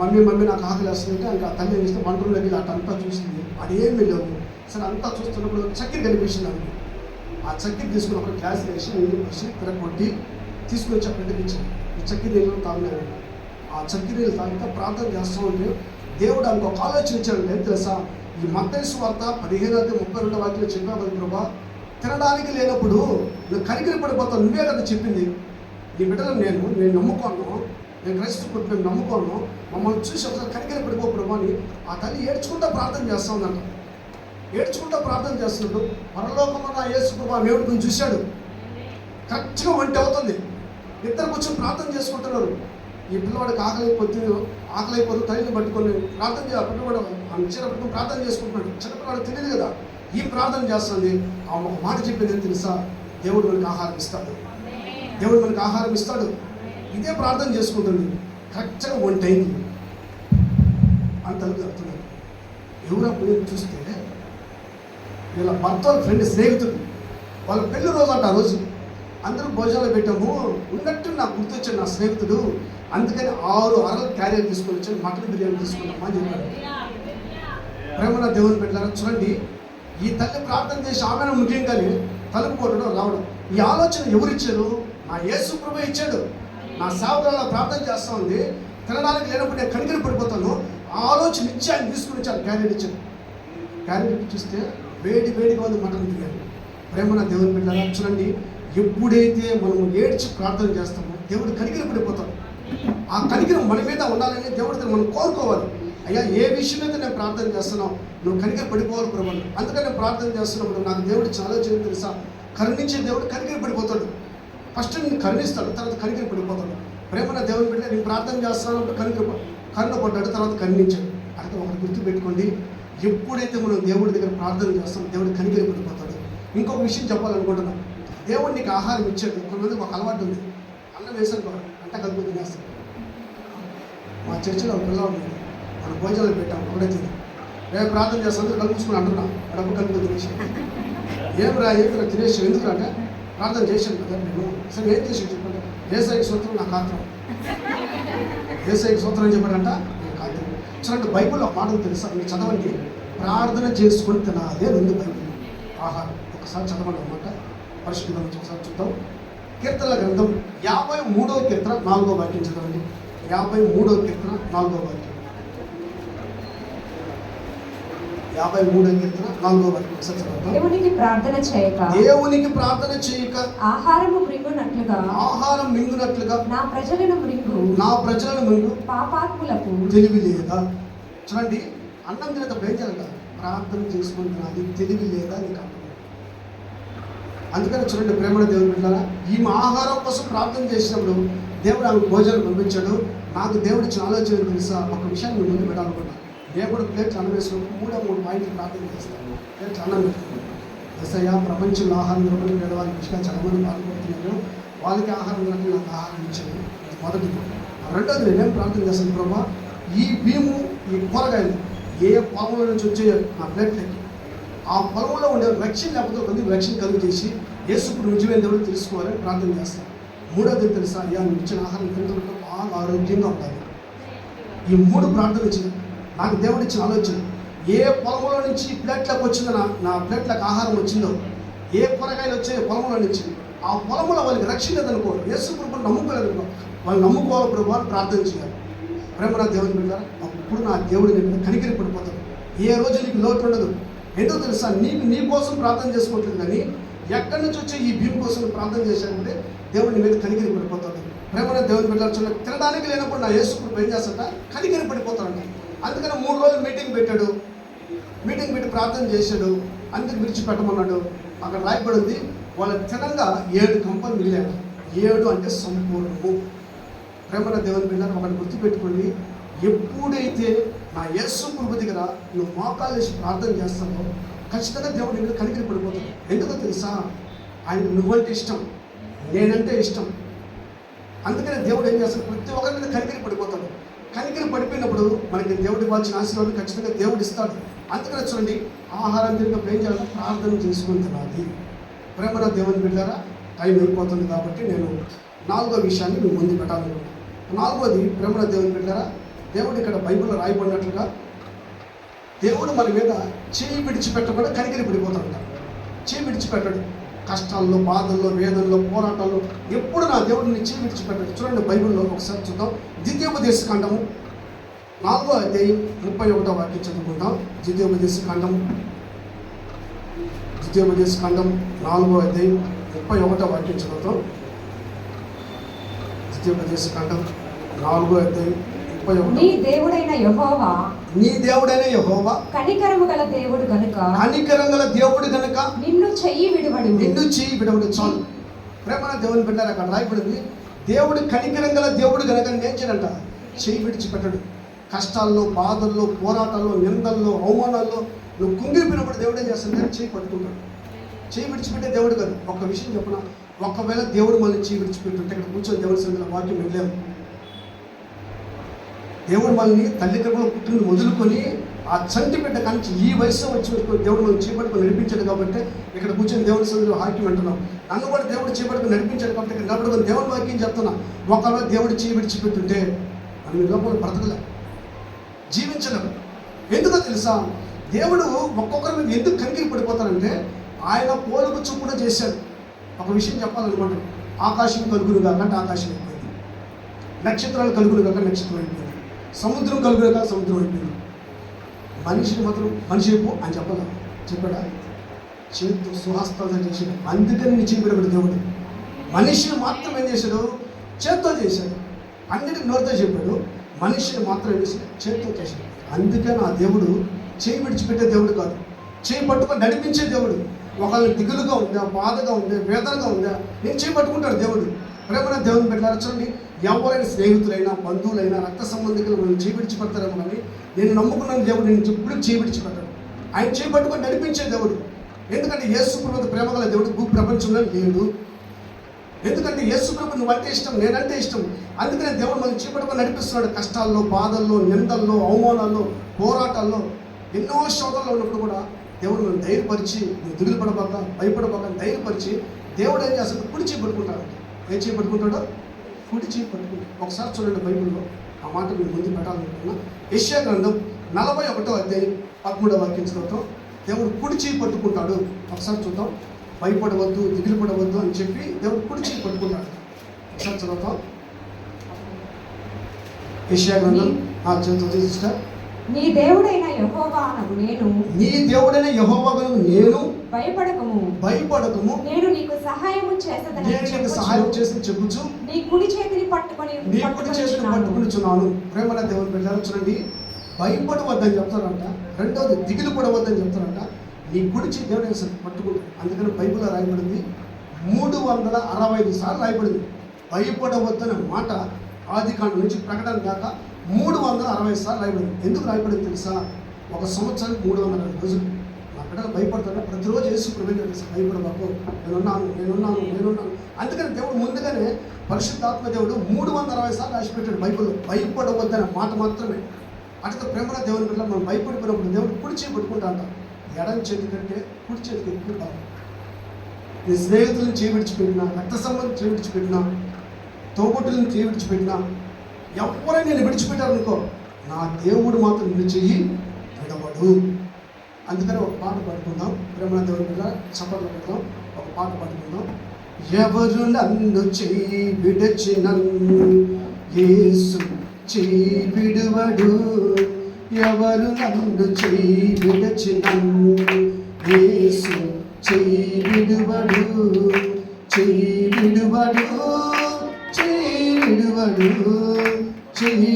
మమ్మీ నాకు ఆకలి వేస్తుందంటే ఇంకా తల్లి చేస్తే వంటలోకి అటు అంతా చూసింది, అది ఏమీ లేవు. సరే అంతా చూస్తున్నప్పుడు చక్కెర కనిపించింది. ఆ చక్కెర తీసుకుని ఒక గ్లాస్ వేసి నీళ్ళు పోసి తిరగొట్టి తీసుకొని వచ్చి అక్కడికి ఇచ్చాను. ఈ చక్కెర నీళ్ళు తాగినాను. ఆ చక్కెర నీళ్ళు తాగితే ప్రార్థన చేస్తూ ఉంటే దేవుడు ఇంకొక ఆలోచన ఇచ్చాడు. ఏం తెలుసా, ఈ మత్తయి సువార్త 15:32 వాక్యంలో చెప్పావు ప్రభా, తినడానికి లేనప్పుడు నువ్వు కనికరి పడిపోతావు, నువ్వే కదా చెప్పింది. నీ బిడ్డలను నేను నమ్ముకోను, నేను క్రైస్తవుడు మేము నమ్ముకోను, మమ్మల్ని చూసి ఒకసారి కనికరి పడిపో ప్రభా అని ఆ తల్లి ఏడ్చుకుంటా ప్రార్థన చేస్తూ ఉందంట. ఏడ్చుకుంటా ప్రార్థన చేస్తున్నప్పుడు పరలోకమున్న యేసు ప్రభా దేవుడు కొంచెం చూశాడు. కరెక్ట్గా వంట అవుతుంది, ఇద్దరు కూర్చొని ప్రార్థన చేసుకుంటున్నారు. ఈ పిల్లవాడికి ఆకలి తల్లిని పట్టుకొని ప్రార్థన పిల్లవాడు చీర పట్టుకొని ప్రార్థన చేసుకుంటున్నాడు. చిన్నపిల్లవాడికి తెలియదు కదా, ఈ ప్రార్థన చేస్తుంది. ఆ ఒక మాట చెప్పింది తెలుసా, దేవుడు మనకి ఆహారం ఇస్తాడు, దేవుడు మనకి ఆహారం ఇస్తాడు. ఇదే ప్రార్థన చేసుకుంటుంది. కరెక్ట్గా వంట అయింది అని తల్లి చెప్తున్నాడు. ఎవరప్పుడు చూస్తే వీళ్ళ భర్త వాళ్ళ ఫ్రెండ్ స్నేహితుడు, వాళ్ళ పెళ్లి రోజు అంట. ఆ రోజు అందరూ భోజనాలు పెట్టాము. ఉన్నట్టు నాకు గుర్తొచ్చాడు నా స్నేహితుడు, అందుకని 6 అరలు క్యారియర్ తీసుకొని వచ్చాను, మటన్ బిర్యానీ తీసుకున్నామా అని చెప్పాడు. ప్రేమన దేవుని పెట్టారా చూడండి, ఈ తల్లి ప్రార్థన చేసి ఆమెను ముఖ్యంగానే తలుపు కొట్టడం రావడం. ఈ ఆలోచన ఎవరిచ్చారు? నా యేసు ప్రభువే ఇచ్చాడు. నా సేవకుల ప్రార్థన చేస్తూ ఉంది, తినడానికి లేనప్పుడు నేను కనికరి పడిపోతాను. ఆ ఆలోచన ఇచ్చి ఆయన తీసుకుని వచ్చాను. క్యారియర్ ఇచ్చాను. క్యారియర్ ఇచ్చిస్తే వేడిగా ఉంది మటన్ బిర్యానీ. ప్రేమన దేవుని పెట్టారా చూడండి, ఎప్పుడైతే మనము ఏడ్చి ప్రార్థన చేస్తామో దేవుడు కనికరి పడిపోతాడు. ఆ కనికరం మన మీద ఉండాలని దేవుడితో మనం కోరుకోవాలి. అయ్యా, ఏ విషయం అయితే నేను ప్రార్థన చేస్తున్నావు, నువ్వు కనికరి పడిపోవాలి ప్రభు. అందుకని నేను ప్రార్థన చేస్తున్నప్పుడు నాకు దేవుడు చాలా చేయడం తెలుసా, కరుణించే దేవుడు కనికరి పడిపోతాడు. ఫస్ట్ నేను కరుణిస్తాడు, తర్వాత కనికరి పడిపోతాడు. ప్రేమన దేవుని బిడ్డ నేను ప్రార్థన చేస్తున్నాను కరుణ పడ్డాడు, తర్వాత కరుణించాడు. అంటే ఒకటి గుర్తుపెట్టుకోండి, ఎప్పుడైతే మనం దేవుడి దగ్గర ప్రార్థన చేస్తామో దేవుడు కనికరి పడిపోతాడు. ఇంకొక విషయం చెప్పాలనుకుంటున్నాను, దేవుడు నీకు ఆహారం ఇచ్చాడు. కొంతమందికి ఒక అలవాటు ఉంది, అన్నం వేసాను అంటే కలుపు తినేస్తాడు. మా చర్చిలో ఒక పిల్లవాడు మనం భోజనాలు పెట్టాం, ఒకటే తిని రేపు ప్రార్థన చేస్తాను కలుపుకుని అంటున్నాం, డబ్బు కలుపు తినేసి ఏం తినేసి ఎందుకు అంటే ప్రార్థన చేశాను కదా నేను. సరే ఏం చేసి చెప్పండి, ఏసైకి సూత్రం నాకు ఆత్రం, ఏసైకి సూత్రం అని చెప్పాడంట నాకు ఆత్రం. చూడండి, బైబిల్లో ఒక మాటలు తెలుసా, మీరు చదవండి, ప్రార్థన చేసుకొని తినాలి అని ఉంది బైబిల్. ఆహారం ఒకసారి చదవండి అన్నమాట. పరిశుద్ధంగా ఒకసారి చూద్దాం. కీర్తనల గ్రంథం 53వ కీర్తన 4వ వాక్యం చదవండి. 53వ కీర్తన 4వ వాక్యం. 53వ కీర్తన 4వ వాక్యం ఒకసారి చదవండి. దేవునికి ప్రార్థన చేయక ఆహారం మింగునట్లుగా నా ప్రజలను మృంగు పాపాత్ములకు తెలివి లేదా. చూడండి, అన్నం తినేటప్పుడు ఏం చేయాలంట, ప్రార్థన చేసుకుని తినాలి. తెలివి లేదా నీకు అన్నం. అందుకని చూడండి ప్రేమణ దేవుని బిడ్డలారా, ఈమె ఆహారం కోసం ప్రార్థన చేసినప్పుడు దేవుడు ఆమె భోజనం పంపించాడు. నాకు దేవుడు చాలా ఆలోచన తెలుసా, ఒక విషయాన్ని మీ ముందు పెట్టాలనుకున్నా. నేను కూడా ప్లేట్లు అన్నం వేసినప్పుడు 3 పాయింట్లు ప్రార్థన చేస్తాను. ప్లేట్లు అన్నం పెట్టుకున్నాను. ఎస్ఐ ప్రపంచంలో ఆహారం దొరకని పేదవాళ్ళ విషయాలు చాలామంది బాధపడుతున్నారు, వాళ్ళకి ఆహారం దొరకని నాకు ఆహారం ఇచ్చాను. మొదటిది. రెండోది నేనేం ప్రార్థన చేస్తాను, ప్రభా ఈ బియ్యము ఈ కూరగాయలు ఏ పొలంలో నుంచి వచ్చే నా ప్లేట్లకి ఆ పొలంలో ఉండే రక్షణ లేకపోతే కొద్దిగా రక్షణ కలుగు చేసి యేసుకు నిజమైన దేవుడు తెలుసుకోవాలని ప్రార్థన చేస్తాను. మూడోది తెలుసా, అయ్యా నువ్వు ఇచ్చిన ఆహారం తింటున్నట్టు బాగా ఆరోగ్యంగా ఉండాలి. ఈ 3 ప్రార్థన ఇచ్చింది నాకు దేవుడు ఇచ్చిన ఆలోచన. ఏ పొలంలో నుంచి ప్లేట్లకు వచ్చిందో నా ప్లేట్లకు ఆహారం వచ్చిందో, ఏ కూరగాయలు వచ్చే పొలంలో నుంచి ఆ పొలంలో వాళ్ళకి రక్షణ లేదనుకో, యేసు ప్రభువుని నమ్ముకోలేదనుకో, వాళ్ళు నమ్ముకోవాలి ప్రభు అని ప్రార్థన చేయాలి. ప్రేమ దేవుని బిడ్డలారా, అప్పుడు నా దేవుడు నేను కనికరి పడిపోతాడు. ఏ రోజు నీకు లోటు ఉండదు. ఎందుకు తెలుసా, నీ కోసం ప్రార్థన చేసుకోవట్లేదు, కానీ ఎక్కడి నుంచి వచ్చే ఈ భీమ్ కోసం ప్రార్థన చేశానంటే దేవుడిని మీద కనికరి పడిపోతాడు. ప్రేమ దేవుని బిడ్డలు తినడానికి లేనప్పుడు నా యేసు ప్రభు ఏం చేస్తాడ, కనికరి పడిపోతాడంట. అందుకని 3 రోజులు మీటింగ్ పెట్టి ప్రార్థన చేశాడు. అందుకు విడిచిపెట్టమన్నాడు. అక్కడ రాయబడింది, వాళ్ళ తినంగా 7 కంపలు మిగిలాడు. 7 అంటే సంపూర్ణము. ప్రేమ దేవుని బిడ్డలు ఒకటి గుర్తుపెట్టుకోండి, ఎప్పుడైతే నా యేసు ప్రభు దగ్గర నువ్వు మోకాలు వేసి ప్రార్థన చేస్తావో ఖచ్చితంగా దేవుడు ఇక్కడ కనికరి పడిపోతాడు. ఎందుకో తెలుసా, ఆయన నువ్వంటే ఇష్టం, నేనంటే ఇష్టం. అందుకనే దేవుడు ఏం చేస్తాడు, ప్రతి ఒక్కరి మీద కనికరి పడిపోతాడు. కనికరి పడిపోయినప్పుడు మనకి దేవుడు ఇవ్వాల్సిన ఆశీర్వాదం ఖచ్చితంగా దేవుడు ఇస్తాడు. అందుకనే చూడండి, ఆహారం తిరిగినప్పుడు ఏం చేయాలి, ప్రార్థన చేసుకుని తినాలి. ప్రేమ దేవుని బిడ్డారా, టైం అయిపోతుంది కాబట్టి నేను 4వ విషయాన్ని మీ ముందు పెట్టాలనుకుంటున్నాను. 4వది ప్రేమ దేవుని బిడ్డారా, దేవుడు ఇక్కడ బైబిల్లో రాయబడినట్లుగా దేవుడు మన మీద చేయి విడిచిపెట్టకుండా కనికరి పడిపోతాడు. చేయి విడిచిపెట్టడు. కష్టాల్లో, బాధల్లో, వేదనలో, పోరాటాల్లో ఎప్పుడు నా దేవుడిని చేయి విడిచిపెట్టాడు. చూడండి బైబిల్లో ఒకసారి చూద్దాం. ద్వితీయోపదేశకాండము 4వ అధ్యాయం 31వ వాక్యం చదువుకుంటాం. ద్వితీయోపదేశకాండం 4వ అధ్యాయం 31వ వాక్యం చదువుతాం. ద్వితీయోపదేశకాండం 4వ అధ్యాయం 31. నీ దేవుడైన యెహోవా కనికరము గల దేవుడు గనుక నిన్ను చెయ్యి విడువడు. చాలు. ప్రేమ దేవుని బిడ్డారు, అక్కడ రాయబడింది దేవుడు కనికరం గల దేవుడు గనుక ఏం చేయడంట, చెయ్యి విడిచిపెట్టడు. కష్టాల్లో, బాధల్లో, పోరాటాల్లో, నిందల్లో, అవమానాల్లో నువ్వు కుంగిరిపోయినప్పుడు దేవుడు ఏం చేస్తాడు, చెయ్యి పట్టుకుంటాడు. చెయ్యి విడిచిపెట్టే దేవుడు కాదు. ఒక విషయం చెప్పిన, ఒకవేళ దేవుడు మళ్ళీ చెయ్యి విడిచిపెట్టుంటే ఇక్కడ కూర్చొని దేవుడి సందులో వాక్యం వెళ్ళాము. దేవుడు మనల్ని తల్లి గర్భంలో పుట్టిన మొదలుకొని ఆ చంటి బిడ్డ కానీ ఈ వయసు వచ్చి దేవుడు మనం చేపట్టుకుని నడిపించాడు కాబట్టి ఇక్కడ కూర్చొని దేవుడి సందులో వాక్యం వింటున్నాం. నన్ను కూడా దేవుడు చేపట్టుకుని నడిపించాడు కాబట్టి ఇక్కడ నడుపుకొని దేవుడి వాక్యం చెప్తున్నా. ఒకవేళ దేవుడు చెయ్యి విడిచిపెట్టుంటే మనం ఈ లోపల బ్రతకలే, జీవించలేము. ఎందుకో తెలుసా, దేవుడు ఒక్కొక్కరి మీద ఎందుకు కనికిరి పడిపోతారంటే ఆయన పోలుకు చూపున చేశాడు. ఒక విషయం చెప్పాలనుకుంటాను. ఆకాశం కలుగురు కాకంటే ఆకాశం అయిపోయింది, నక్షత్రాలు కలుగురు కాక నక్షత్రం అయిపోయింది, సముద్రం కలుగురు కాక సముద్రం అయిపోయింది. మనిషిని మాత్రం మనిషి అయిపో అని చెప్పాడా? చేతితో సుహస్తాలు చేశాడు. అందుకని నిశ్చయపడబడి దేవుడు మనిషిని మాత్రం ఏం చేశాడు, చేత్తో చేశాడు. అన్నిటికి నోటితో చెప్పాడు, మనిషిని మాత్రం ఏం చేశాడు, చేత్తో చేశాడు. అందుకని ఆ దేవుడు చేయి విడిచిపెట్టే దేవుడు కాదు, చేయి పట్టుకొని నడిపించే దేవుడు. ఒకళ్ళు దిగులుగా ఉందా, బాధగా ఉందా, వేదనగా ఉందా, నేను చేయి పట్టుకుంటాడు దేవుడు. ప్రేమన దేవుని పెట్టారు. చూడండి, ఎవరైనా స్నేహితులైనా, బంధువులైనా, రక్త సంబంధికులు మనం చేయి విడిచిపెడతారేమో కానీ నేను నమ్ముకున్నాను దేవుడు నేను ఎప్పుడు చేయి విడిచిపెట్టాడు. ఆయన చేయి పట్టుకొని నడిపించే దేవుడు. ఎందుకంటే యేసు ప్రభు ప్రేమ గల దేవుడు భూ ప్రపంచంలో లేడు. ఎందుకంటే యేసు ప్రభు నువ్వంటే ఇష్టం, నేనంటే ఇష్టం. అందుకనే దేవుడు మనం చేపట్టుకొని నడిపిస్తున్నాడు. కష్టాల్లో, బాధల్లో, నిందల్లో, అవమానాల్లో, పోరాటాల్లో, ఎన్నో శోధనలో ఉన్నప్పుడు కూడా దేవుడు మనం ధైర్యపరిచి, నువ్వు దిగులు పడబాక, భయపడబాక ధైర్యపరిచి దేవుడు ఏం చేస్తాడు, కుడి చేయి పట్టుకుంటాడు. ఏం చేయి పట్టుకుంటాడో, కుడి చేయి పట్టుకుంటాడు. ఒకసారి చూడండి బైబిల్లో ఆ మాట మీరు ముందు పెట్టాలనుకుంటున్నా. యెషయా గ్రంథం 41వ అధ్యాయం 13వ వాక్యం చదువుతాం. దేవుడు కుడి చేయి పట్టుకుంటాడు. ఒకసారి చూద్దాం. భయపడవద్దు, దిగులు పడవద్దు అని చెప్పి దేవుడు కుడి చేయి పట్టుకుంటాడు. ఒకసారి చదువుతాం. యెషయా గ్రంథం చదువుతుంది సిస్టర్. నీ దేవుడైన యెహోవానగు నేను భయపడకము నేను నీకు సహాయం చేసి చెప్పుచు నీ కుడి చేతిని పట్టుకొనిచున్నాను. ప్రేమల దేవుని బిడ్డలారా చూడండి, భయపడవద్దని చెప్తారంట. రెండోది దిగులు పడవద్దని చెప్తారంట. నీ కుడి చేతి దేవుడు పట్టుకుంటాడు. అందుకని బైబిల్లో రాయబడింది 365 సార్లు రాయబడింది భయపడవద్దనే మాట. ఆదికాండం నుంచి ప్రకటన దాకా 360 సార్లు రాయబడింది. ఎందుకు రాయబడింది తెలుసా? ఒక సంవత్సరానికి 360 రోజులు. నా బిడ్డలు భయపడతాను. ప్రతిరోజు యేసు ప్రభువుని తెలుసా, భయపడబాకు, నేనున్నాను. అందుకని దేవుడు ముందుగానే పరిశుద్ధాత్మ దేవుడు 360 సార్లు రాసిపెట్టాడు బైబిల్లో. భయపడవద్దనే మాట మాత్రమే. అట్లా ప్రేమల దేవుని బిడ్డలు మనం భయపడిపోయినప్పుడు దేవుడు కుడి చేయి పట్టుకుంటా అంట. ఎడం చేతి కంటే కుడి చేతికి ఎక్కువ కాదు. నీ స్నేహితులను చేయి విడిచిపెట్టినా, రక్త సంబంధం చేయి విడిచిపెట్టినా, తోబుట్టులను చేయి విడిచిపెట్టినా, ఎవరైనా నేను విడిచిపెట్టారనుకో, నా దేవుడు మాత్రం నిన్ను చెయ్యి విడవడు. అందుకని ఒక పాట పట్టుకుందాం. ప్రేమ దేవుని బిడ్డ చప్పట్లు పెడదాం. ఒక పాట పట్టుకుందాం. ఎవరు నన్ను చెయ్యి విడచినన్ను యేసు చెయ్యి విడువడు. ఎవరు నన్ను చెయ్యి విడచినన్ను యేసు చెయ్యి విడువడు. చెయ్యి విడువడు, చెయ్యి విడువడు, చెయ్యి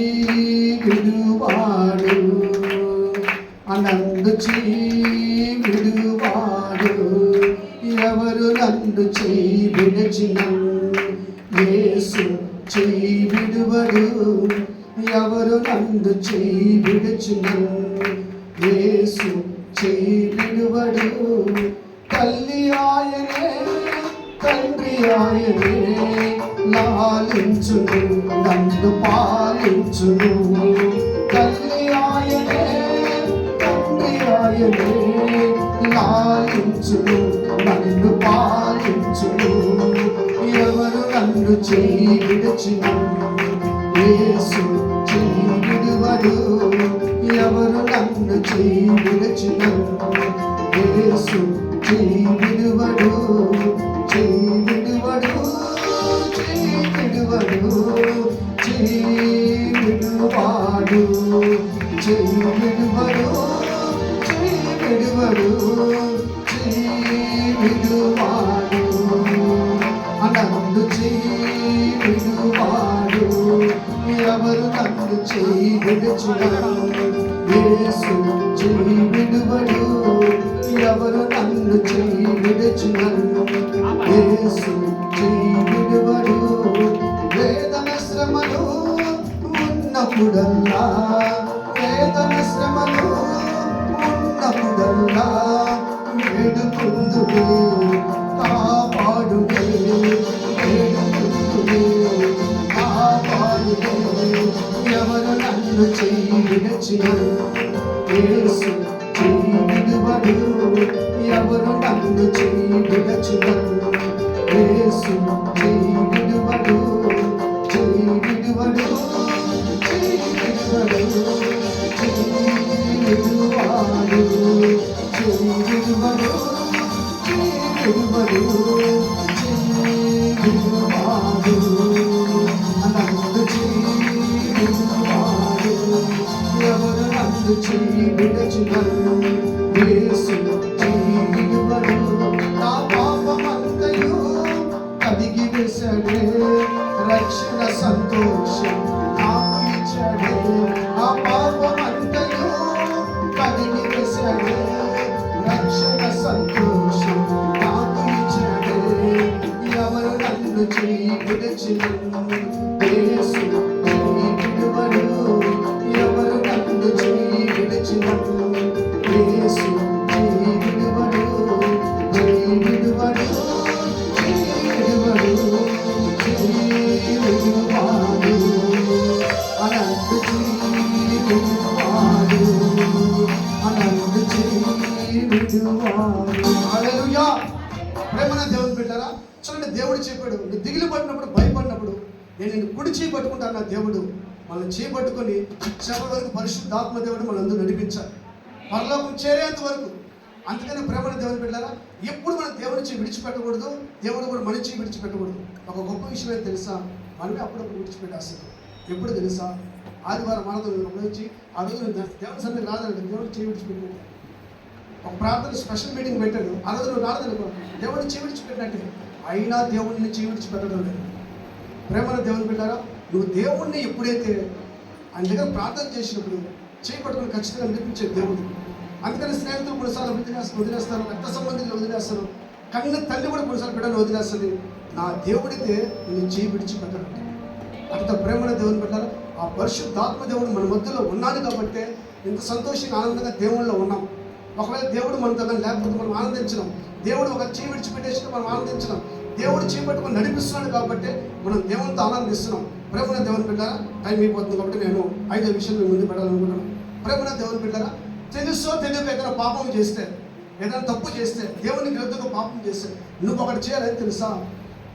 విడువాడు. నన్ను చెయ్యి విడువాడు. ఎవరు నన్ను చెయ్యి విడచినన్ను యేసు చెయ్యి విడువడు. ఎవరు నన్ను చెయ్యి విడచినన్ను యేసు చెయ్యి విడువడు. తల్లి ఆయనే, తండ్రి ఆయనే, లాలించును, నన్ను పాలించును. తల్లి ఆయనే, తండ్రి ఆయనే, లాలించును, నన్ను పాలించును. ఎవరు నన్ను చెయ్యి విడచినన్ను యేసు చెయ్యి విడువడు. ఎవరు నన్ను చెయ్యి విడచినన్ను యేసు చెయ్యి విడువడు. చెయ్యి విడువడు, చెయ్యి విడువడు, చెయ్యి విడువాడు. నన్ను చెయ్యి విడువాడు, ఎవరు నన్ను చెయ్యి విడుచును. యేసు చెయ్యి విడువడు, ఎవరు నన్ను చెయ్యి విడుచును. యేసు చెయ్యి విడువడు. వేదన శ్రమలు ఉన్నప్పుడల్లా, వేదన శ్రమలు ఉన్నప్పుడల్లా వేడుకుందునే, కాపాడునే, వేడుకుందునే, కాపాడునే. ఎవరు నన్ను చెయ్యి విడచిను. యేసు చెయ్యి విడువడు, ఎవరు నన్ను చెయ్యి విడచిను. యేసు చెయ్యి విడువడు, చెయ్యి విడువడు, చెయ్యి విడువడు, చెయ్యి విడువాడు, చెయ్యి విడువడు, చెయ్యి విడువడు, చెయ్యి విడువాడు. నన్ను చెయ్యి విడువాడు, ఎవరు నన్ను చెయ్యి విడచును. యేసు చెయ్యి విడువడు. నా పాపమంతయు కడిగి వేశాడే, రక్షణ సంతోషం నాకు ఇచ్చాడే. నా పాపమంతయు కడిగి వేశాడే, రక్షణ సంతోషం నాకు ఇచ్చాడే. ఎవరు నన్ను చెయ్యి విడచును. యేసు చెయ్యి విడువడు, ఎవరు నన్ను చెయ్యి విడచును. యేసు చెయ్యి విడువడు, చెయ్యి విడువడు, చెయ్యి విడువడు, చెయ్యి విడువాడు. అనంత చెయ్యి విడువాడు, అనంత చెయ్యి విడువాడు. హల్లెలూయా. ప్రేమన దేవుని బిడ్డలారా, చూడండి, దేవుడు చెప్పాడు, నువ్వు దిగులు పడినప్పుడు, భయపడినప్పుడు నేను నిన్ను కుడి చేయి పట్టుకుంటాను. నా దేవుడు మనల్ని చేయి పట్టుకొని చివరి వరకు పరిశుద్ధాత్మ దేవుడు మనందరూ నడిపించాలి, పరలోకం చేరేంత వరకు. అందుకని ప్రేమన దేవుని బిడ్డలారా, ఎప్పుడు మనం దేవుని చేయి విడిచిపెట్టకూడదు, దేవుడు కూడా మన చేయి విడిచిపెట్టకూడదు. ఒక గొప్ప విషయం ఏం తెలుసా, మనమే అప్పుడప్పుడు విడిచిపెట్టేస్తాం. ఎప్పుడు తెలుసా, ఆదివారం మనతో వచ్చి ఆ రోజు దేవుని సన్నిధి రాదండి, దేవుడు చేయి విడిచిపెట్టాడు. ఒక ప్రార్థన స్పెషల్ మీటింగ్ పెట్టాడు, ఆ రోజు నువ్వు రాదనుకో, దేవుడిని చేయి విడిచిపెట్టినట్టే. అయినా దేవుడిని చేయి విడిచిపెట్టడం లేదు. ప్రేమన దేవుని బిడ్డారా, నువ్వు దేవుణ్ణి ఎప్పుడైతే ఆయన దగ్గర ప్రార్థన చేసినప్పుడు చేయి పట్టుకుని ఖచ్చితంగా నడిపించే దేవుడు. అందుకని స్నేహితులు కొన్నిసార్లు వదిలేస్తారు, రక్త సంబంధికులు వదిలేస్తారు, కన్న తల్లి కూడా కొన్నిసార్లు బిడ్డను వదిలేస్తుంది. నా దేవుడితే నేను చేయి విడిచిపెట్టను. అంత ప్రేమన దేవుని బిడ్డారా, ఆ పరిశుద్ధాత్మ దేవుడు మన మధ్యలో ఉన్నాడు కాబట్టి ఇంత సంతోషంగా ఆనందంగా దేవుళ్ళలో ఉన్నాం. ఒకవేళ దేవుడు మనతో లేకపోతే మనం ఆనందించడం, దేవుడు ఒక చేయి విడిచిపెట్టేసి మనం ఆనందించడం, దేవుడు చేపట్టుకుని నడిపిస్తున్నాడు కాబట్టి మనం దేవునితో ఆనందిస్తున్నాం. ప్రేమన దేవుని బిడ్డారా, టైం అయిపోతుంది కాబట్టి నేను 5 విషయాలు ముందు పెట్టాలనుకుంటున్నాను. ప్రేమన దేవుని బిడ్డారా, తెలుసో తెలియక ఏదైనా పాపం చేస్తే, ఏదైనా తప్పు చేస్తే, దేవునికి విరుద్ధంగా పాపం చేస్తే నువ్వు ఒకటి చేయాలని తెలుసా,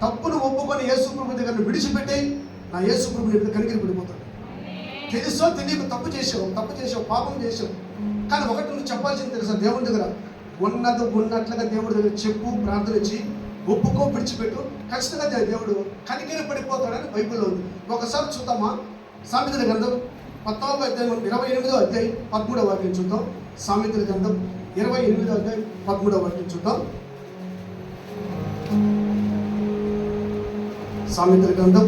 తప్పును ఒప్పుకొని యేసు ప్రభు దగ్గర విడిచిపెట్టి నా యేసు ప్రభుని ఇప్పుడు కనికరి పడిపోతాడు. తెలుసో తెలియక తప్పు చేసావు, పాపం చేసావు, కానీ ఒకటి నువ్వు చెప్పాల్సింది తెలుసా, దేవుని దగ్గర ఉన్నట్లుగా దేవుడి దగ్గర చెప్పు, ప్రార్థన చేయి, ఒప్పుకో, విడిచిపెట్టు, ఖచ్చితంగా దేవుడు కనికరి పడిపోతాడని బైబిల్లో ఉంది. ఒకసారి చూద్దామా, సామెతల గ్రంథం 14వ అధ్యాయం 28వ అధ్యాయం 13వ వాక్యం చూద్దాం. సామెతల గ్రంథం 28వ అధ్యాయం 13వ వాక్యం చూద్దాం. సామెతల గ్రంథం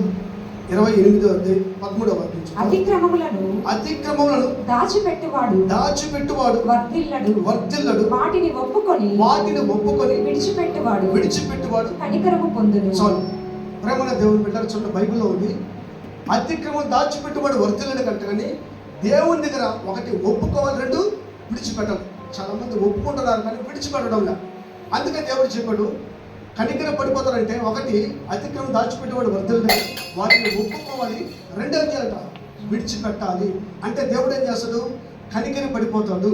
28వ అధ్యాయం 13వ వాక్యం చూద్దాం. అతిక్రమములను దాచిపెట్టువాడు వర్ధిల్లడు, వాటిని ఒప్పుకొని విడిచిపెట్టువాడు కనికరము పొందును. చాలు. ప్రేమన దేవుని బిడ్డలు చూడండి, బైబిల్లో ఉంది, అతిక్రమం దాచిపెట్టువాడు వర్ధిల్లడు కంటే, కానీ దేవుని దగ్గర ఒకటి ఒప్పుకోవాలి, 2 విడిచిపెట్టాలి. చాలా మంది ఒప్పుకుంటున్నారు కానీ విడిచిపెట్టడం లేదు. అందుకే దేవుడు చెప్పాడు, కనికర పడిపోతారంటే ఒకటి అతిక్రమం దాచిపెట్టేవాడు వర్ధిల్లడు, వాటిని ఒప్పుకోవాలి, 2 చేయాలట విడిచిపెట్టాలి. అంటే దేవుడు ఏం చేస్తాడు, కనికరి పడిపోతాడు.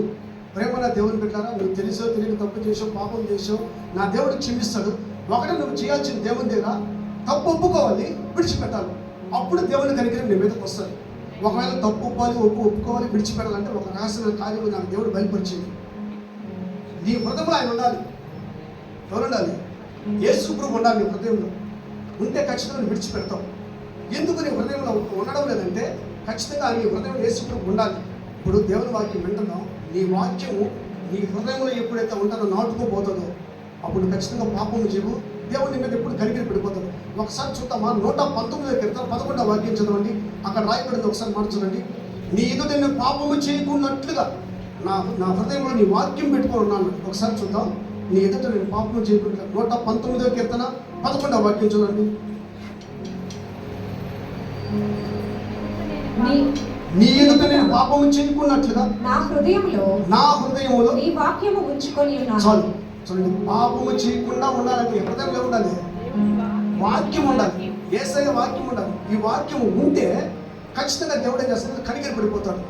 ప్రేమన దేవుని బిడ్డలారా, నువ్వు తెలుసో తెలియక తప్పు చేసావు, పాపం చేసావు, నా దేవుడు క్షమిస్తాడు. ఒకటి నువ్వు చేయాల్సిన దేవుని దగ్గర తప్పు ఒప్పుకోవాలి, విడిచిపెట్టాలి. అప్పుడు దేవుని కనికరం నీ మీదకి వస్తుంది. ఒకవేళ తప్పు ఒప్పుకోవాలి, విడిచిపెట్టాలంటే ఒక రహస్యమైన కార్యం నాకు దేవుడు బయలుపరిచింది. నీ హృదయంలో ఆయన ఉండాలి. ఎవరు ఉండాలి? యేసు ప్రభు ఉండాలి నీ హృదయంలో. ఉంటే ఖచ్చితంగా విడిచిపెడతావు. ఎందుకు నీ హృదయంలో ఉండడం లేదంటే ఖచ్చితంగా నీ హృదయంలో యేసు ప్రభు ఉండాలి. ఇప్పుడు దేవుని వాక్యం వింటున్నాం, నీ వాక్యము నీ హృదయంలో ఎప్పుడైతే ఉంటుందో, నాటుకోపోతుందో, అప్పుడు ఖచ్చితంగా పాపము చేయవు, దేవుని మీద ఎప్పుడు కనికరి పడిపోతాడు. ఒకసారి చూద్దామా, 119 కీర్తన 11వ వాక్యం చదవండి. అక్కడ రాయబడింది, ఒకసారి మార్చండి. నీ ఎదుట నేను పాపము చేయకున్నట్లుగా నా హృదయంలో నీ వాక్యం పెట్టుకొని ఉన్నాను. ఒకసారి చూద్దాం, నీ ఎదుట నేను పాపము చేయకుండా. 119వ కీర్తన 11వ వాక్యం చూడండి. నీ ఎదుట నేను పాపము చేయకున్నట్లుగా నా హృదయములో నీ వాక్యము ఉంచుకొని ఉన్నాను. చాలు చూడండి, పాపము చేయకుండా ఉండాలంటే హృదయంలో ఉండాలి, వాక్యం ఉండాలి, యేసయ్య వాక్యం ఉండాలి. ఈ వాక్యం ఉంటే ఖచ్చితంగా దేవుడు ఏం చేస్తాడు, కనికరి పడిపోతాడు.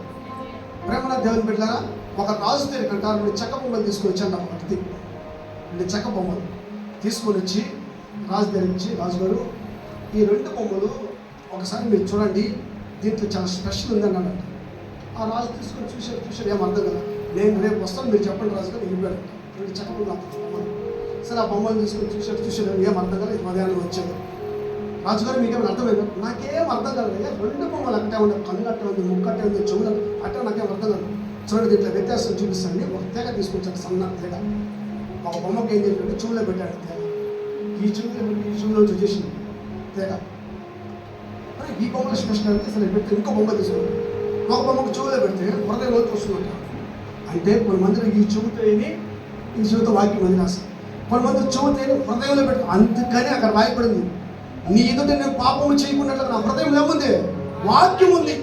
ప్రేమన దేవుని బిడ్డలారా, ఒక రాజు దగ్గరికి అంటారు, మీరు చెక్క బొమ్మలు తీసుకొని వచ్చాను. ఒకటి చెక్క బొమ్మలు తీసుకొని వచ్చి రాజు దగ్గర నుంచి, రాజుగారు ఈ 2 బొమ్మలు ఒకసారి మీరు చూడండి, దీంట్లో చాలా స్పెషల్ ఉందని అన్నట్టు. ఆ రాజు తీసుకొని చూశాడు, ఏం అర్థం కదా, నేను రేపు వస్తాను, మీరు చెప్పండి రాజుగారు, వెళ్ళిపోయాడు. 2 చెక్క బొమ్మలు. సరే ఆ బొమ్మలు తీసుకొని చూశాడు, ఏం అర్థం కదా, ఇది మధ్యాహ్నం వచ్చాడు. రాజుగారు మీకేమైనా అర్థమైంది? నాకేం అర్థం కాదు, 2 బొమ్మలు అట్టే ఉంది, కళ్ళు అట్టే ఉంది, ముక్కు అట్టే ఉంది, చెవులు అట్టే, నాకేం అర్థం కాదు. చూడండి, దీంట్లో వ్యత్యాసం చూపిస్తాండి. ఒక తెగ తీసుకొచ్చాడు, సన్న తెగ. ఒక బొమ్మకి ఏం చేశాడు, చెవులో పెట్టాడు తెగ. ఈ చెవులో పెట్టి ఈ చెవులో చూసేసింది తెగ. ఈ బొమ్మల స్పెషల్ అయితే సరే పెడితే ఇంకో బొమ్మ తీసుకుంటాడు. ఒక బొమ్మకు చెవులో పెడితే హృదయంలోకి వస్తుందంట. అంటే కొంతమంది ఈ చెవుతో ఈ చెవుతో వాక్యం అది రాస్తారు, కొంతమంది చెవుతో హృదయంలో పెడతారు. అందుకని అక్కడ రాయబడింది, నీ ఎదుట నేను పాపము చేయకున్నట్లుగా నా హృదయంలో ఏముంది, వాక్యం ఉంది.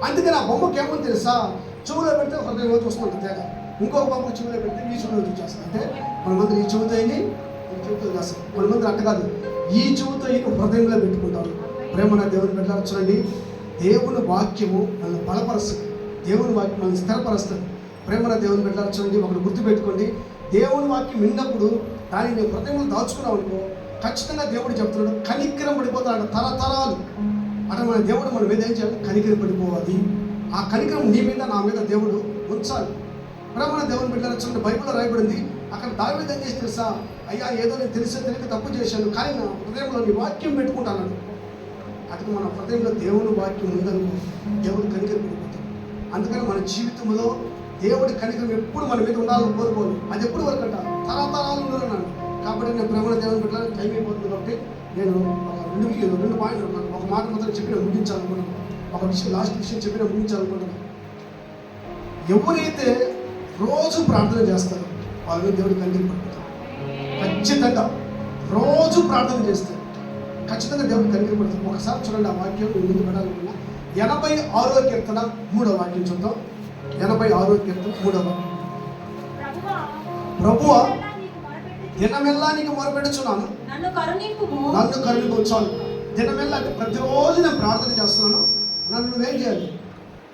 అందుకని ఆ బొమ్మకి ఏముంది తెలుసా, చెవులో పెడితే హృదయంలో చూస్తుందంట తేగ. ఇంకొక బొమ్మకు చెవులో పెడితే ఈ చెవులో చూసేస్తారు. అంటే కొంతమంది ఈ చెవుతో ఈ చెవుతో చేస్తారు, కొంతమంది అట్ట కాదు, ఈ చెవుతో హృదయంలో పెట్టుకుంటారు. ప్రేమన దేవుని బిడ్డలారా, చూడండి, దేవుని వాక్యము మనల్ని బలపరుస్తుంది, దేవుని వాక్యం మనల్ని స్థిరపరుస్తుంది. ప్రేమన దేవుని బిడ్డలారా, చూడండి, ఒకటి గుర్తుపెట్టుకోండి, దేవుని వాక్యం విన్నప్పుడు దాన్ని నేను హృదయంలో దాచుకున్నావు అనుకో, ఖచ్చితంగా దేవుడు చెప్తున్నాడు, కనికరం పడిపోతాడు తరతరాలు. అంటే మన దేవుడు మనం మీద ఏం చేయాలి, కనికరం పడిపోవాలి. ఆ కనికరం నీ మీద నా మీద దేవుడు ఉంచాలి. ప్రేమన దేవుని బిడ్డలారా, చూడండి, బైబిల్లో రాయబడింది, అక్కడ దావీదు ఏం చేసి తెలుసా, అయ్యా ఏదో నేను తెలియక తప్పు చేశాను, కానీ నా హృదయంలో నీ వాక్యం పెట్టుకుంటాను. అది మన హృదయంలో దేవుని వాక్యం ఉందనుకో, దేవుడు కనికరం పడిపోతాడు. అందుకని మన జీవితంలో దేవుడి కనికరం ఎప్పుడు మన మీద ఉండాలని కోరుకోవాలి. అది ఎప్పుడు వరకు అంట, తరతరాలు ఉన్నాను. కాబట్టి నేను ప్రేమల దేవుని బిడ్డలా, టైం అయిపోతుంది కాబట్టి నేను ఒక 2 పాయింట్లు ఉన్నాను. ఒక మాట మాత్రం చెప్పిన ముగించాలనుకుంటున్నాను, ఒక విషయం లాస్ట్ విషయం చెప్పిన ముగించాలనుకుంటున్నాను. ఎవరైతే రోజు ప్రార్థన చేస్తారో వాళ్ళ మీద దేవుడు కనికరం పడిపోతాడు. ఖచ్చితంగా రోజు ప్రార్థన చేస్తారు, ఖచ్చితంగా దేవుడు కనికరం పడతాడు. ఒకసారి చూడండి, ఆ వాక్యం ముందు పెట్టాలనుకున్నా. 86వ కీర్తన 3వ వాక్యం చూద్దాం. 86వ కీర్తన 3వ వాక్యం. ప్రభువా దినమెల్లా నీకు మొరపెడుచున్నాను, నన్ను కరుణింపు. చాలు, దినమెల్లా అంటే ప్రతిరోజు నేను ప్రార్థన చేస్తున్నాను, నన్ను నువ్వేం చేయాలి,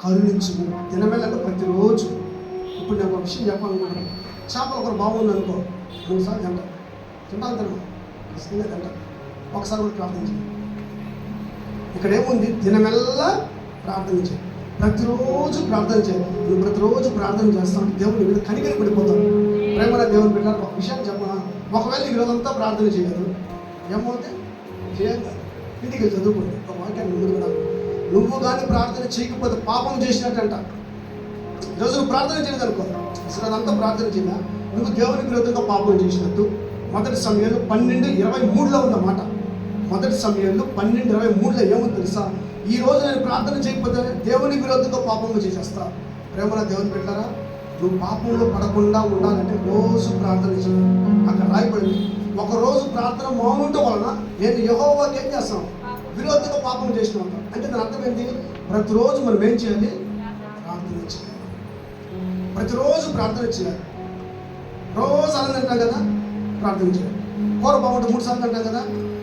కరుణించుము. దినమెల్లా అంటే ప్రతిరోజు. ఇప్పుడు నేను ఒక విషయం చెప్పాలనుకుంటున్నాను. చేపలు ఒకరు బాగుంది అనుకో, 3 సార్లు తింటాను, ఖచ్చితంగా తింటాను. ఒకసారి కూడా ప్రార్థన చేయండి. ఇక్కడ ఏముంది, దినమెల్లా ప్రార్థన చేయి, ప్రతిరోజు ప్రార్థన చేయాలి. నువ్వు ప్రతిరోజు ప్రార్థన చేస్తావు, దేవుని మీద కనికరి పడిపోతావు. ప్రేమల దేవుని బిడ్డలారా, ఒక విషయం చెప్పనా, ఒకవేళ ఈ రోజంతా ప్రార్థన చేయలేదు, ఏమవుతే చేయాలి, ఇంటికి చదువుకోండి. ఒక వాక్యాన్ని ముందు కూడా, నువ్వు కానీ ప్రార్థన చేయకపోతే పాపం చేసినట్టంట. ఈరోజు నువ్వు ప్రార్థన చేయలేదు అనుకో, అసలు అదంతా ప్రార్థన చేయదా, నువ్వు దేవునికి విరోధంగా పాపం చేసినట్టు. 1 సమూయేలు 12:23 ఉన్నమాట. 1 సమూయేలు 12:23 ఏముంది తెలుసా, ఈ రోజు నేను ప్రార్థన చేయకపోతే దేవునికి విరోధంగా పాపము చేసేస్తా. ప్రేమల దేవుని బిడ్డలారా, నువ్వు పాపంలో పడకుండా ఉండాలంటే రోజు ప్రార్థన చేయాలి. అక్కడ రాయబడింది, ఒక రోజు ప్రార్థన మౌనంతో వలన నేను యెహోవాకి ఏం చేస్తాను, విరోధంగా పాపం చేసిన. అంటే దాని అర్థం ఏంటి, ప్రతిరోజు మనం ఏం చేయాలి, ప్రార్థన చేయాలి. ప్రతిరోజు ప్రార్థన చేయాలి. రోజు అన్నం తింటాం కదా, ప్రార్థన చేయాలి. కూర బాగుంటే 3 సార్లు తింటాం కదా,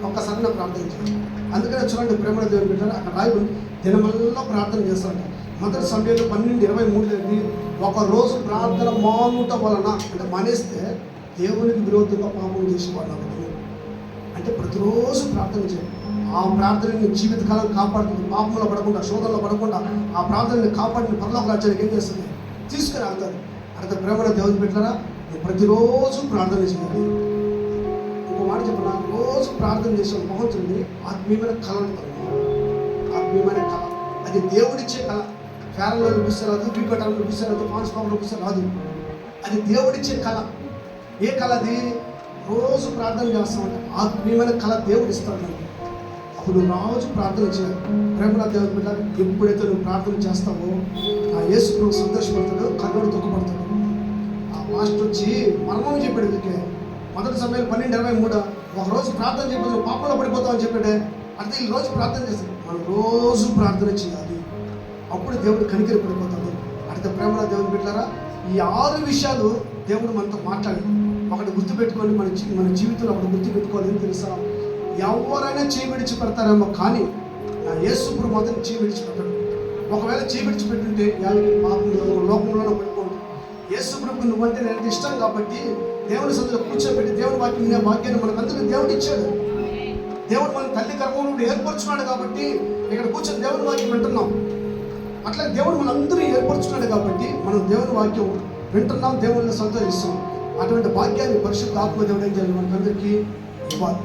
ఒక్కసారి ప్రార్థన చేయాలి. అందుకనే చూడండి, ప్రేమల దేవుని బిడ్డలారా, అక్కడ రాయబడి దినమల్లా ప్రార్థన చేస్తారంట. 1 సమూయేలు 12:23 ఒక రోజు ప్రార్థన మానుట వలన, అంటే మానేస్తే దేవునికి విరోధంగా పాపం చేసేవాళ్ళు. అంటే ప్రతిరోజు ప్రార్థన చేయాలి. ఆ ప్రార్థనని జీవితకాలం కాపాడుతుంది, పాపంలో పడకుండా, శోధనలో పడకుండా ఆ ప్రార్థనని కాపాడిన పరలోక రాజ్యానికి ఏం చేస్తుంది, తీసుకుని వెళ్తారు. అంటే ప్రేమల దేవుని బిడ్డలారా, ప్రతిరోజు ప్రార్థన చేయాలి. ఇంకో మాట చెప్పిన, రోజు ప్రార్థన చేసే భగవంతుడిని ఆత్మీయమైన కళ, ఆత్మీయమైన కళ, అది దేవుడిచ్చే కళ. ఫేరల్లో చూపిస్తే రాదు, బీపీటంలో చూపిస్తే రాదు, ఫాన్స్ ఫామ్లో చూపిస్తే రాదు. అది దేవుడిచ్చే కళ. ఏ కళ అది? రోజు ప్రార్థన చేస్తామంటే ఆత్మీయమైన కళ దేవుడు ఇస్తాడు. అప్పుడు రోజు ప్రార్థన చేయాలి. ప్రేమల దేవుని బిడ్డ, ఎప్పుడైతే నువ్వు ప్రార్థన చేస్తావో ఆ యేసు ప్రభు సంతోషపడతాడు, కన్నుడు దుఃఖపడతాడు. ఆ మాస్టర్ వచ్చి మర్మం చెప్పాడు వీళ్ళకి. మొదటి సమయం 12:23 ఒకరోజు ప్రార్థన చెప్పి పాపంలో పడిపోతామని చెప్పాడే. అంటే ఈ రోజు ప్రార్థన చేస్తాడు. మనం రోజు ప్రార్థన చేయాలి, అప్పుడు దేవుడు కనికరి పడిపోతాడు. అంటే ప్రేమల దేవుని బిడ్డారా, ఈ 6 విషయాలు దేవుడు మనతో మాట్లాడి ఒకటి గుర్తుపెట్టుకొని మన జీవితంలో ఒకటి గుర్తుపెట్టుకోవాలి. ఏం తెలుసా? ఎవరైనా చేయి విడిచిపెడతారేమో, కానీ నా యేసు ప్రభు మాత్రం చేయి విడిచిపెట్టాడు. ఒకవేళ చేయి విడిచిపెట్టుంటే పాపంలో లోకంలోనే పడిపోతుంది. యేసు ప్రభుకు నువ్వంటే నేను ఇష్టం కాబట్టి దేవుని సన్నిధిలో కూర్చోబెట్టి దేవుని వాక్యం వినే భాగ్యాన్ని మనకందరికీ దేవుడు ఇచ్చాడు. దేవుడు మన తల్లి గర్భంలో ఏర్పరచున్నాడు కాబట్టి ఇక్కడ కూర్చొని దేవుని వాక్యం వింటున్నాం. అట్లా దేవుడు మనందరూ ఏర్పరచున్నాడు కాబట్టి మనం దేవుని వాక్యం వింటున్నాం, దేవుడిని సంతోషిస్తాం. అటువంటి భాగ్యాన్ని పరిశుద్ధ ఆత్మదేవుడు ఏం చేయాలి? మనకందరికీ ఇవ్వాలి.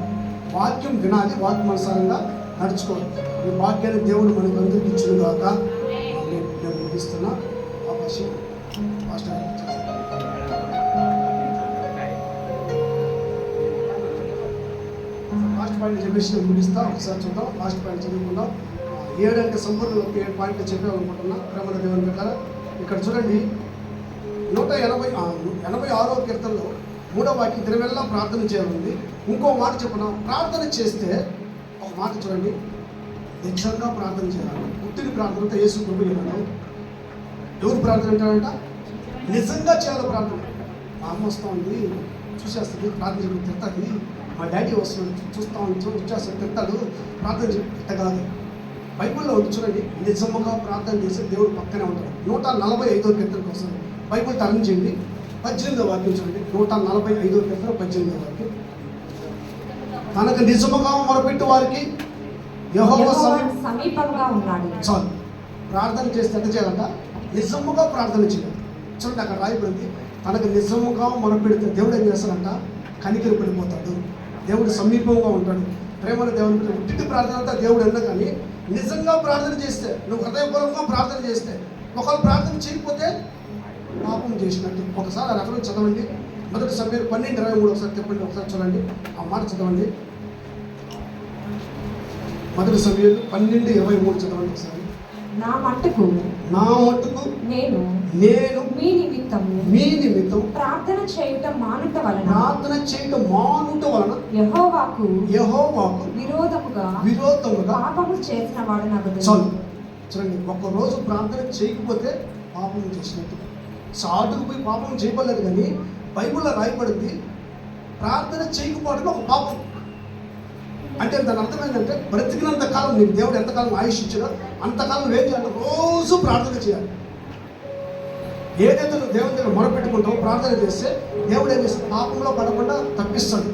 వాక్యం వినాలి, వాక్యానుసారంగా నడుచుకోవాలి. ఈ భాగ్యాన్ని దేవుడు మనకు అందరికీ ఇచ్చిన దాక నేను ముగిస్తున్నా. అవకాశం లాస్ట్ పాయింట్ చెప్పేసి నేను ముగిస్తా. ఒకసారి చూద్దాం, లాస్ట్ పాయింట్ చదువుకుందాం. 7 అంటే సంపూర్ణ 7 పాయింట్లు చెప్పామనుకుంటున్నా. ప్రేమల దేవుని బిడ్డలారా, ఇక్కడ చూడండి 186వ కీర్తనలో 3వ వాక్యం దినమెల్లా ప్రార్థన చేయాలండి. ఇంకో మాట చెప్పిన, ప్రార్థన చేస్తే ఒక మాట చూడండి, నిజంగా ప్రార్థన చేయాలి. పుట్టిన ప్రార్థనతో యేసు ప్రభు అన్నాడు. ఎవరు ప్రార్థన అంటాడంట? నిజంగా చేయాలి ప్రార్థన. మా అమ్మ వస్తూ ఉంది, చూసేస్తుంది, ప్రార్థన చెప్పి తిడతాది. మా డాడీ వస్తున్నాడు, చూస్తాను తిడతాడు, ప్రార్థన చెప్పి కాదు. బైబిల్లో చూడండి, నిజముగా ప్రార్థన చేసి దేవుడు పక్కనే ఉంటాడు. 145వ కీర్తనకు వస్తుంది. బైబిల్ టర్న్ చేయండి, 18వ వాక్యం చూడండి. 145వ కీర్తన 18వ వాక్యం. తనకు నిజముగా మొరపెట్టు వారికి యెహోవా సమీపంగా ఉన్నాడు. చాలు. ప్రార్థన చేస్తే ఎంత చేయాలంట? నిజముగా ప్రార్థన చేయాలి. చూడండి, అక్కడ రాయబడింది, తనకు నిజముగా మొరపెడితే దేవుడు ఏం చేస్తాడంట? కనికరి పడిపోతాడు. దేవుడు సమీపంగా ఉంటాడు. ప్రేమల దేవుని ఇంటి ప్రార్థన అంతా దేవుడు అన్నా, కానీ నిజంగా ప్రార్థన చేస్తే, నువ్వు హృదయపూర్వకంగా ప్రార్థన చేస్తే, ఒకవేళ ప్రార్థన చేయకపోతే పాపం చేసినట్టు. ఒకసారి ఆ రెఫరెన్స్ చదవండి. మొదటి సమయం 12:23 ఒకసారి చెప్పండి, ఒకసారి చూడండి, ఆ మాట చదవండి. మొదటి సమయం 12:23 చదవండి ఒకసారి. నా మట్టుకు నేను మీ నిమిత్తం ప్రార్థన చేయటం మానుట వలన యెహోవాకు విరోధముగా పాపము చేసిన వాడు నాకు. చూడండి, ఒక్కరోజు ప్రార్థన చేయకపోతే పాపం చేసినట్టు. సాటుకు పోయి పాపం చేయబడలేదు, కానీ బైబిల్లో రాయబడింది ప్రార్థన చేయకపోవడం ఒక పాపం. అంటే దాని అర్థం ఏంటంటే, బ్రతికినంత కాలం నీకు దేవుడు ఎంతకాలం ఆయుష్ ఇచ్చాడో అంతకాలం ఏం చేయాలి? రోజు ప్రార్థన చేయాలి. ఏదైతే నువ్వు దేవుని దగ్గర మొరపెట్టుకుంటావో, ప్రార్థన చేస్తే దేవుడు ఏం చేస్తాడు? పాపంలో పడకుండా తప్పిస్తాడు.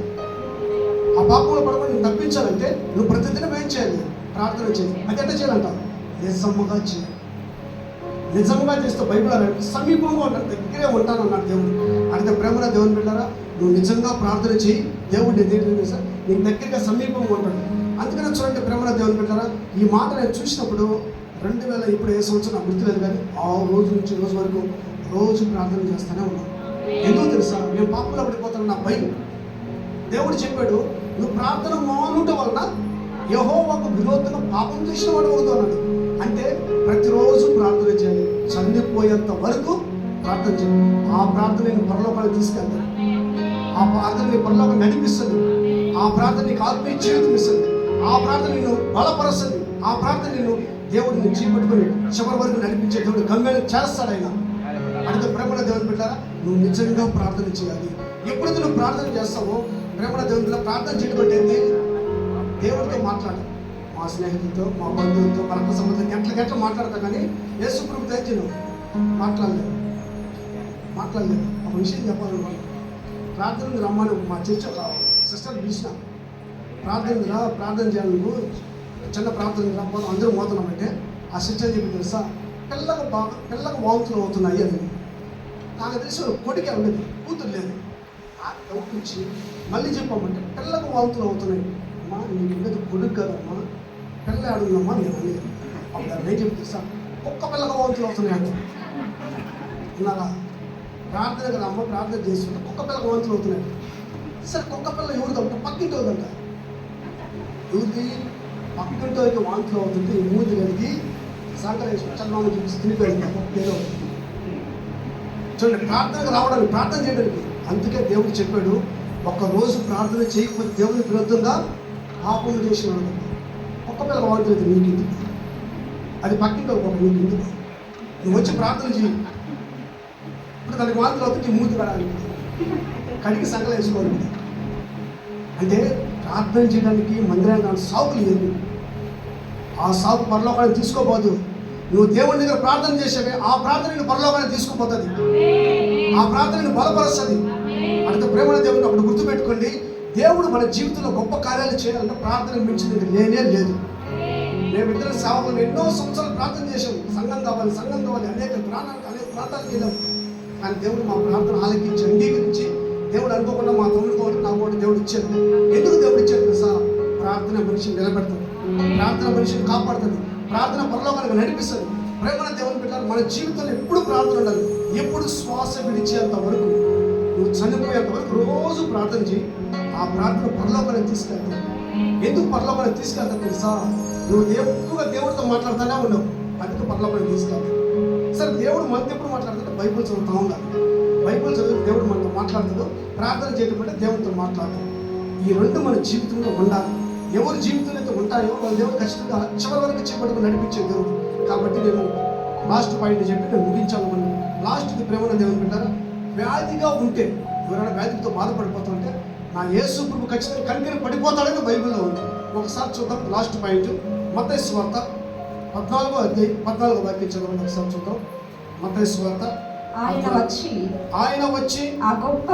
ఆ పాపంలో పడకుండా నువ్వు తప్పించాలంటే నువ్వు ప్రతిదినం ఏం చేయాలి? ప్రార్థన చేయాలి. అది ఎట్లా చేయాలంట? నిజముగా చేయాలి. నిజంగా చేస్తే బైబిల్ సమీపంగా ఉంటాను, దగ్గరే ఉంటాను అన్నాడు దేవుడు. అంటే ప్రేమలో దేవుని బిడ్డారా, నువ్వు నిజంగా ప్రార్థన చేయి, దేవుడు నీకు దగ్గరగా సమీపంగా ఉంటాడు. అందుకనే చూడండి ప్రేమలో దేవుని బిడ్డారా, ఈ మాట నేను చూసినప్పుడు 2000 ఇప్పుడు ఏ సంవత్సరం నాకు గుర్తులేదు, కానీ ఆ రోజు నుంచి రోజు వరకు రోజు ప్రార్థన చేస్తూనే ఉన్నాను. ఎందుకు తెలుసా? నేను పాపంలో పడిపోతాను, నా భయం. దేవుడు చెప్పాడు, నువ్వు ప్రార్థన మానుట వలన యెహోవాకు విరోధంగా పాపం చేసిన వాడు అవుతున్నాడు. అంటే ప్రతిరోజు ప్రార్థన చేయాలి, చనిపోయేంత వరకు ప్రార్థన చేయాలి. ఆ ప్రార్థన నేను పరలోకానికి తీసుకెళ్తాను. ఆ ప్రార్థన నీ పరలోకం నడిపిస్తుంది. ఆ ప్రార్థన నీకు ఆత్మీయ జీవితం ఇస్తుంది. ఆ ప్రార్థన నిన్ను బలపరుస్తుంది. ఆ ప్రార్థన నిన్ను దేవుడిని చేపట్టుకొని చివరి వరకు నడిపించే దేవుడు గమ్యాన్ని చేస్తాడు ఆయన. అంటే ప్రేమల దేవుని బిడ్డారా, నువ్వు నిజంగా ప్రార్థన చేయాలి. ఎప్పుడైతే నువ్వు ప్రార్థన చేస్తావో, ప్రేమల దేవుని బిడ్డ ప్రార్థన చేయడం అంటే దేవుడితో మాట్లాడాలి. మా స్నేహితులతో, మా బంధువులతో, రక్త సంబంధం ఎట్లా మాట్లాడతా, కానీ యేసు ప్రభు తెచ్చి మాట్లాడలేదు. ఒక విషయం చెప్పాలనుకోండి, ప్రార్థనకు రమ్మని మా చర్చ ఒక సిస్టర్ పిలిచిన, ప్రార్థన చేయాలి, నువ్వు చిన్న ప్రార్థన రాకపోతే అందరూ పోతున్నామంటే ఆ సిస్టర్ చెప్పి తెలుసా, పిల్లలకు వాంతులు అవుతున్నాయి అని. నాకు తెలిసి కొడుకే ఉండేది, కూతురు లేదు. ఆ డౌట్ ఇచ్చి మళ్ళీ చెప్పామంటే పిల్లకు వాంతులు అవుతున్నాయి. అమ్మా నీకు ఉండేది కొడుకు కదమ్మా, పిల్ల ఆడుందమ్మా నేను అనేది. అప్పుడు నేను చెప్పి తెలుసా, కుక్క పిల్లగా వాంతులు అవుతున్నాయంట. ఉన్నారా? ప్రార్థనకు రమ్మ, ప్రార్థన చేస్తుంటే కుక్క పిల్లగా వాంతులు అవుతున్నాయి. సరే కుక్క పిల్ల ఎవరిదంట? పక్కింటి అవుతుందంట. ఎవరికి? పక్కింటి వాంతులు అవుతుంటే ఈ మూతి కలిగి సంకరేశ్వర చంద్రబాబు చూసి తినిపోయింది ఏదో. చూడండి, ప్రార్థనకు రావడానికి, ప్రార్థన చేయడానికి. అందుకే దేవుడు చెప్పాడు, ఒక్కరోజు ప్రార్థన చేయకపోతే దేవునికి విరుద్ధంగా పాపం చేసినాడు. ఒక్క పిల్ల వాడుతుంది నీకు ఇంటికి, అది పక్కింటి ఒక నీకు ఇంటికి. నువ్వు వచ్చి ప్రార్థన చేయి. ఇప్పుడు దానికి వాంతులు అవుతుంది, మూతి కడాలి, కడిగి సంకలు వేసుకోవాలి. అంటే ప్రార్థన చేయడానికి మందిరానికి సాకులు లేదు. ఆ సాకు పరలోకాన్ని తీసుకోపోదు. నువ్వు దేవుని దగ్గర ప్రార్థన చేసేవే, ఆ ప్రార్థన నేను పరలోకాన్ని తీసుకుపోతుంది. ఆ ప్రార్థనని బలపరుస్తుంది. అంటే ప్రేమ దేవుని అప్పుడు గుర్తుపెట్టుకోండి, దేవుడు మన జీవితంలో గొప్ప కార్యాలు చేయాలంటే ప్రార్థన మించింది లేనే లేదు. మేమిద్దరు సేవకులు ఎన్నో సంవత్సరాలు ప్రార్థన చేసాము, సంఘం కావాలి, సంఘం కావాలి, అనేక ప్రాంతాలకు వెళ్ళాము. కానీ దేవుడు మా ప్రార్థన ఆలకించి అంగీకరించి దేవుడు అనుకోకుండా మా తమ్ముడు కోటి నా కోటి దేవుడు ఇచ్చాడు. ఎందుకు దేవుడు ఇచ్చాడు తెలుసా? ప్రార్థన మనిషిని నిలబెడుతుంది, ప్రార్థన మనిషిని కాపాడుతుంది, ప్రార్థన పరలోకానికి నడిపిస్తుంది. ప్రేమ దేవుని పెట్టారు, మన జీవితంలో ఎప్పుడు ప్రార్థన ఉండాలి. ఎప్పుడు శ్వాస విడిచేంత వరకు, నువ్వు చనిపోయేంత వరకు రోజు ప్రార్థన చేయి. ఆ ప్రార్థన పరలోకానికి తీసుకెళ్తావు. ఎందుకు పరలోకానికి తీసుకెళ్తావు తెలుసా? నువ్వు ఎక్కువగా దేవుడితో మాట్లాడుతూనే ఉన్నావు, అందుకు పరలోకానికి తీసుకెళ్తావు. సరే, దేవుడు మనతో ఎప్పుడు మాట్లాడుతుంటే బైబుల్ చదువుతా ఉండాలి. బైబుల్ చదివి దేవుడు మనతో మాట్లాడుతాడు, ప్రార్థన చేయడం అంటే దేవుడితో మాట్లాడతాడు. ఈ రెండు మన జీవితంలో ఉండాలి. ఎవరి జీవితంలో అయితే ఉంటాయో వాళ్ళ దేవుడు ఖచ్చితంగా చివరి వరకు చేపట్టుకు నడిపించే దేవుడు. కాబట్టి నేను లాస్ట్ పాయింట్ చెప్పి నేను ముగించాలనుకున్నాను. లాస్ట్కి ప్రేమన దేవుని పెట్టారా, వ్యాధిగా ఉంటే, ఎవరైనా వ్యాధితో బాధపడిపోతుంటే నా యేసు ప్రభు ఖచ్చితంగా కనికరం పడిపోతాడని బైబిల్లో ఉంది. ఒకసారి చూద్దాం. లాస్ట్ పాయింట్ మత్తయి సువార్త 14వ అధ్యాయం 14వ వాక్యం చదవండి. ఒకసారి చూద్దాం. మత్తయి సువార్త. ఆయన వచ్చి ఆ గొప్ప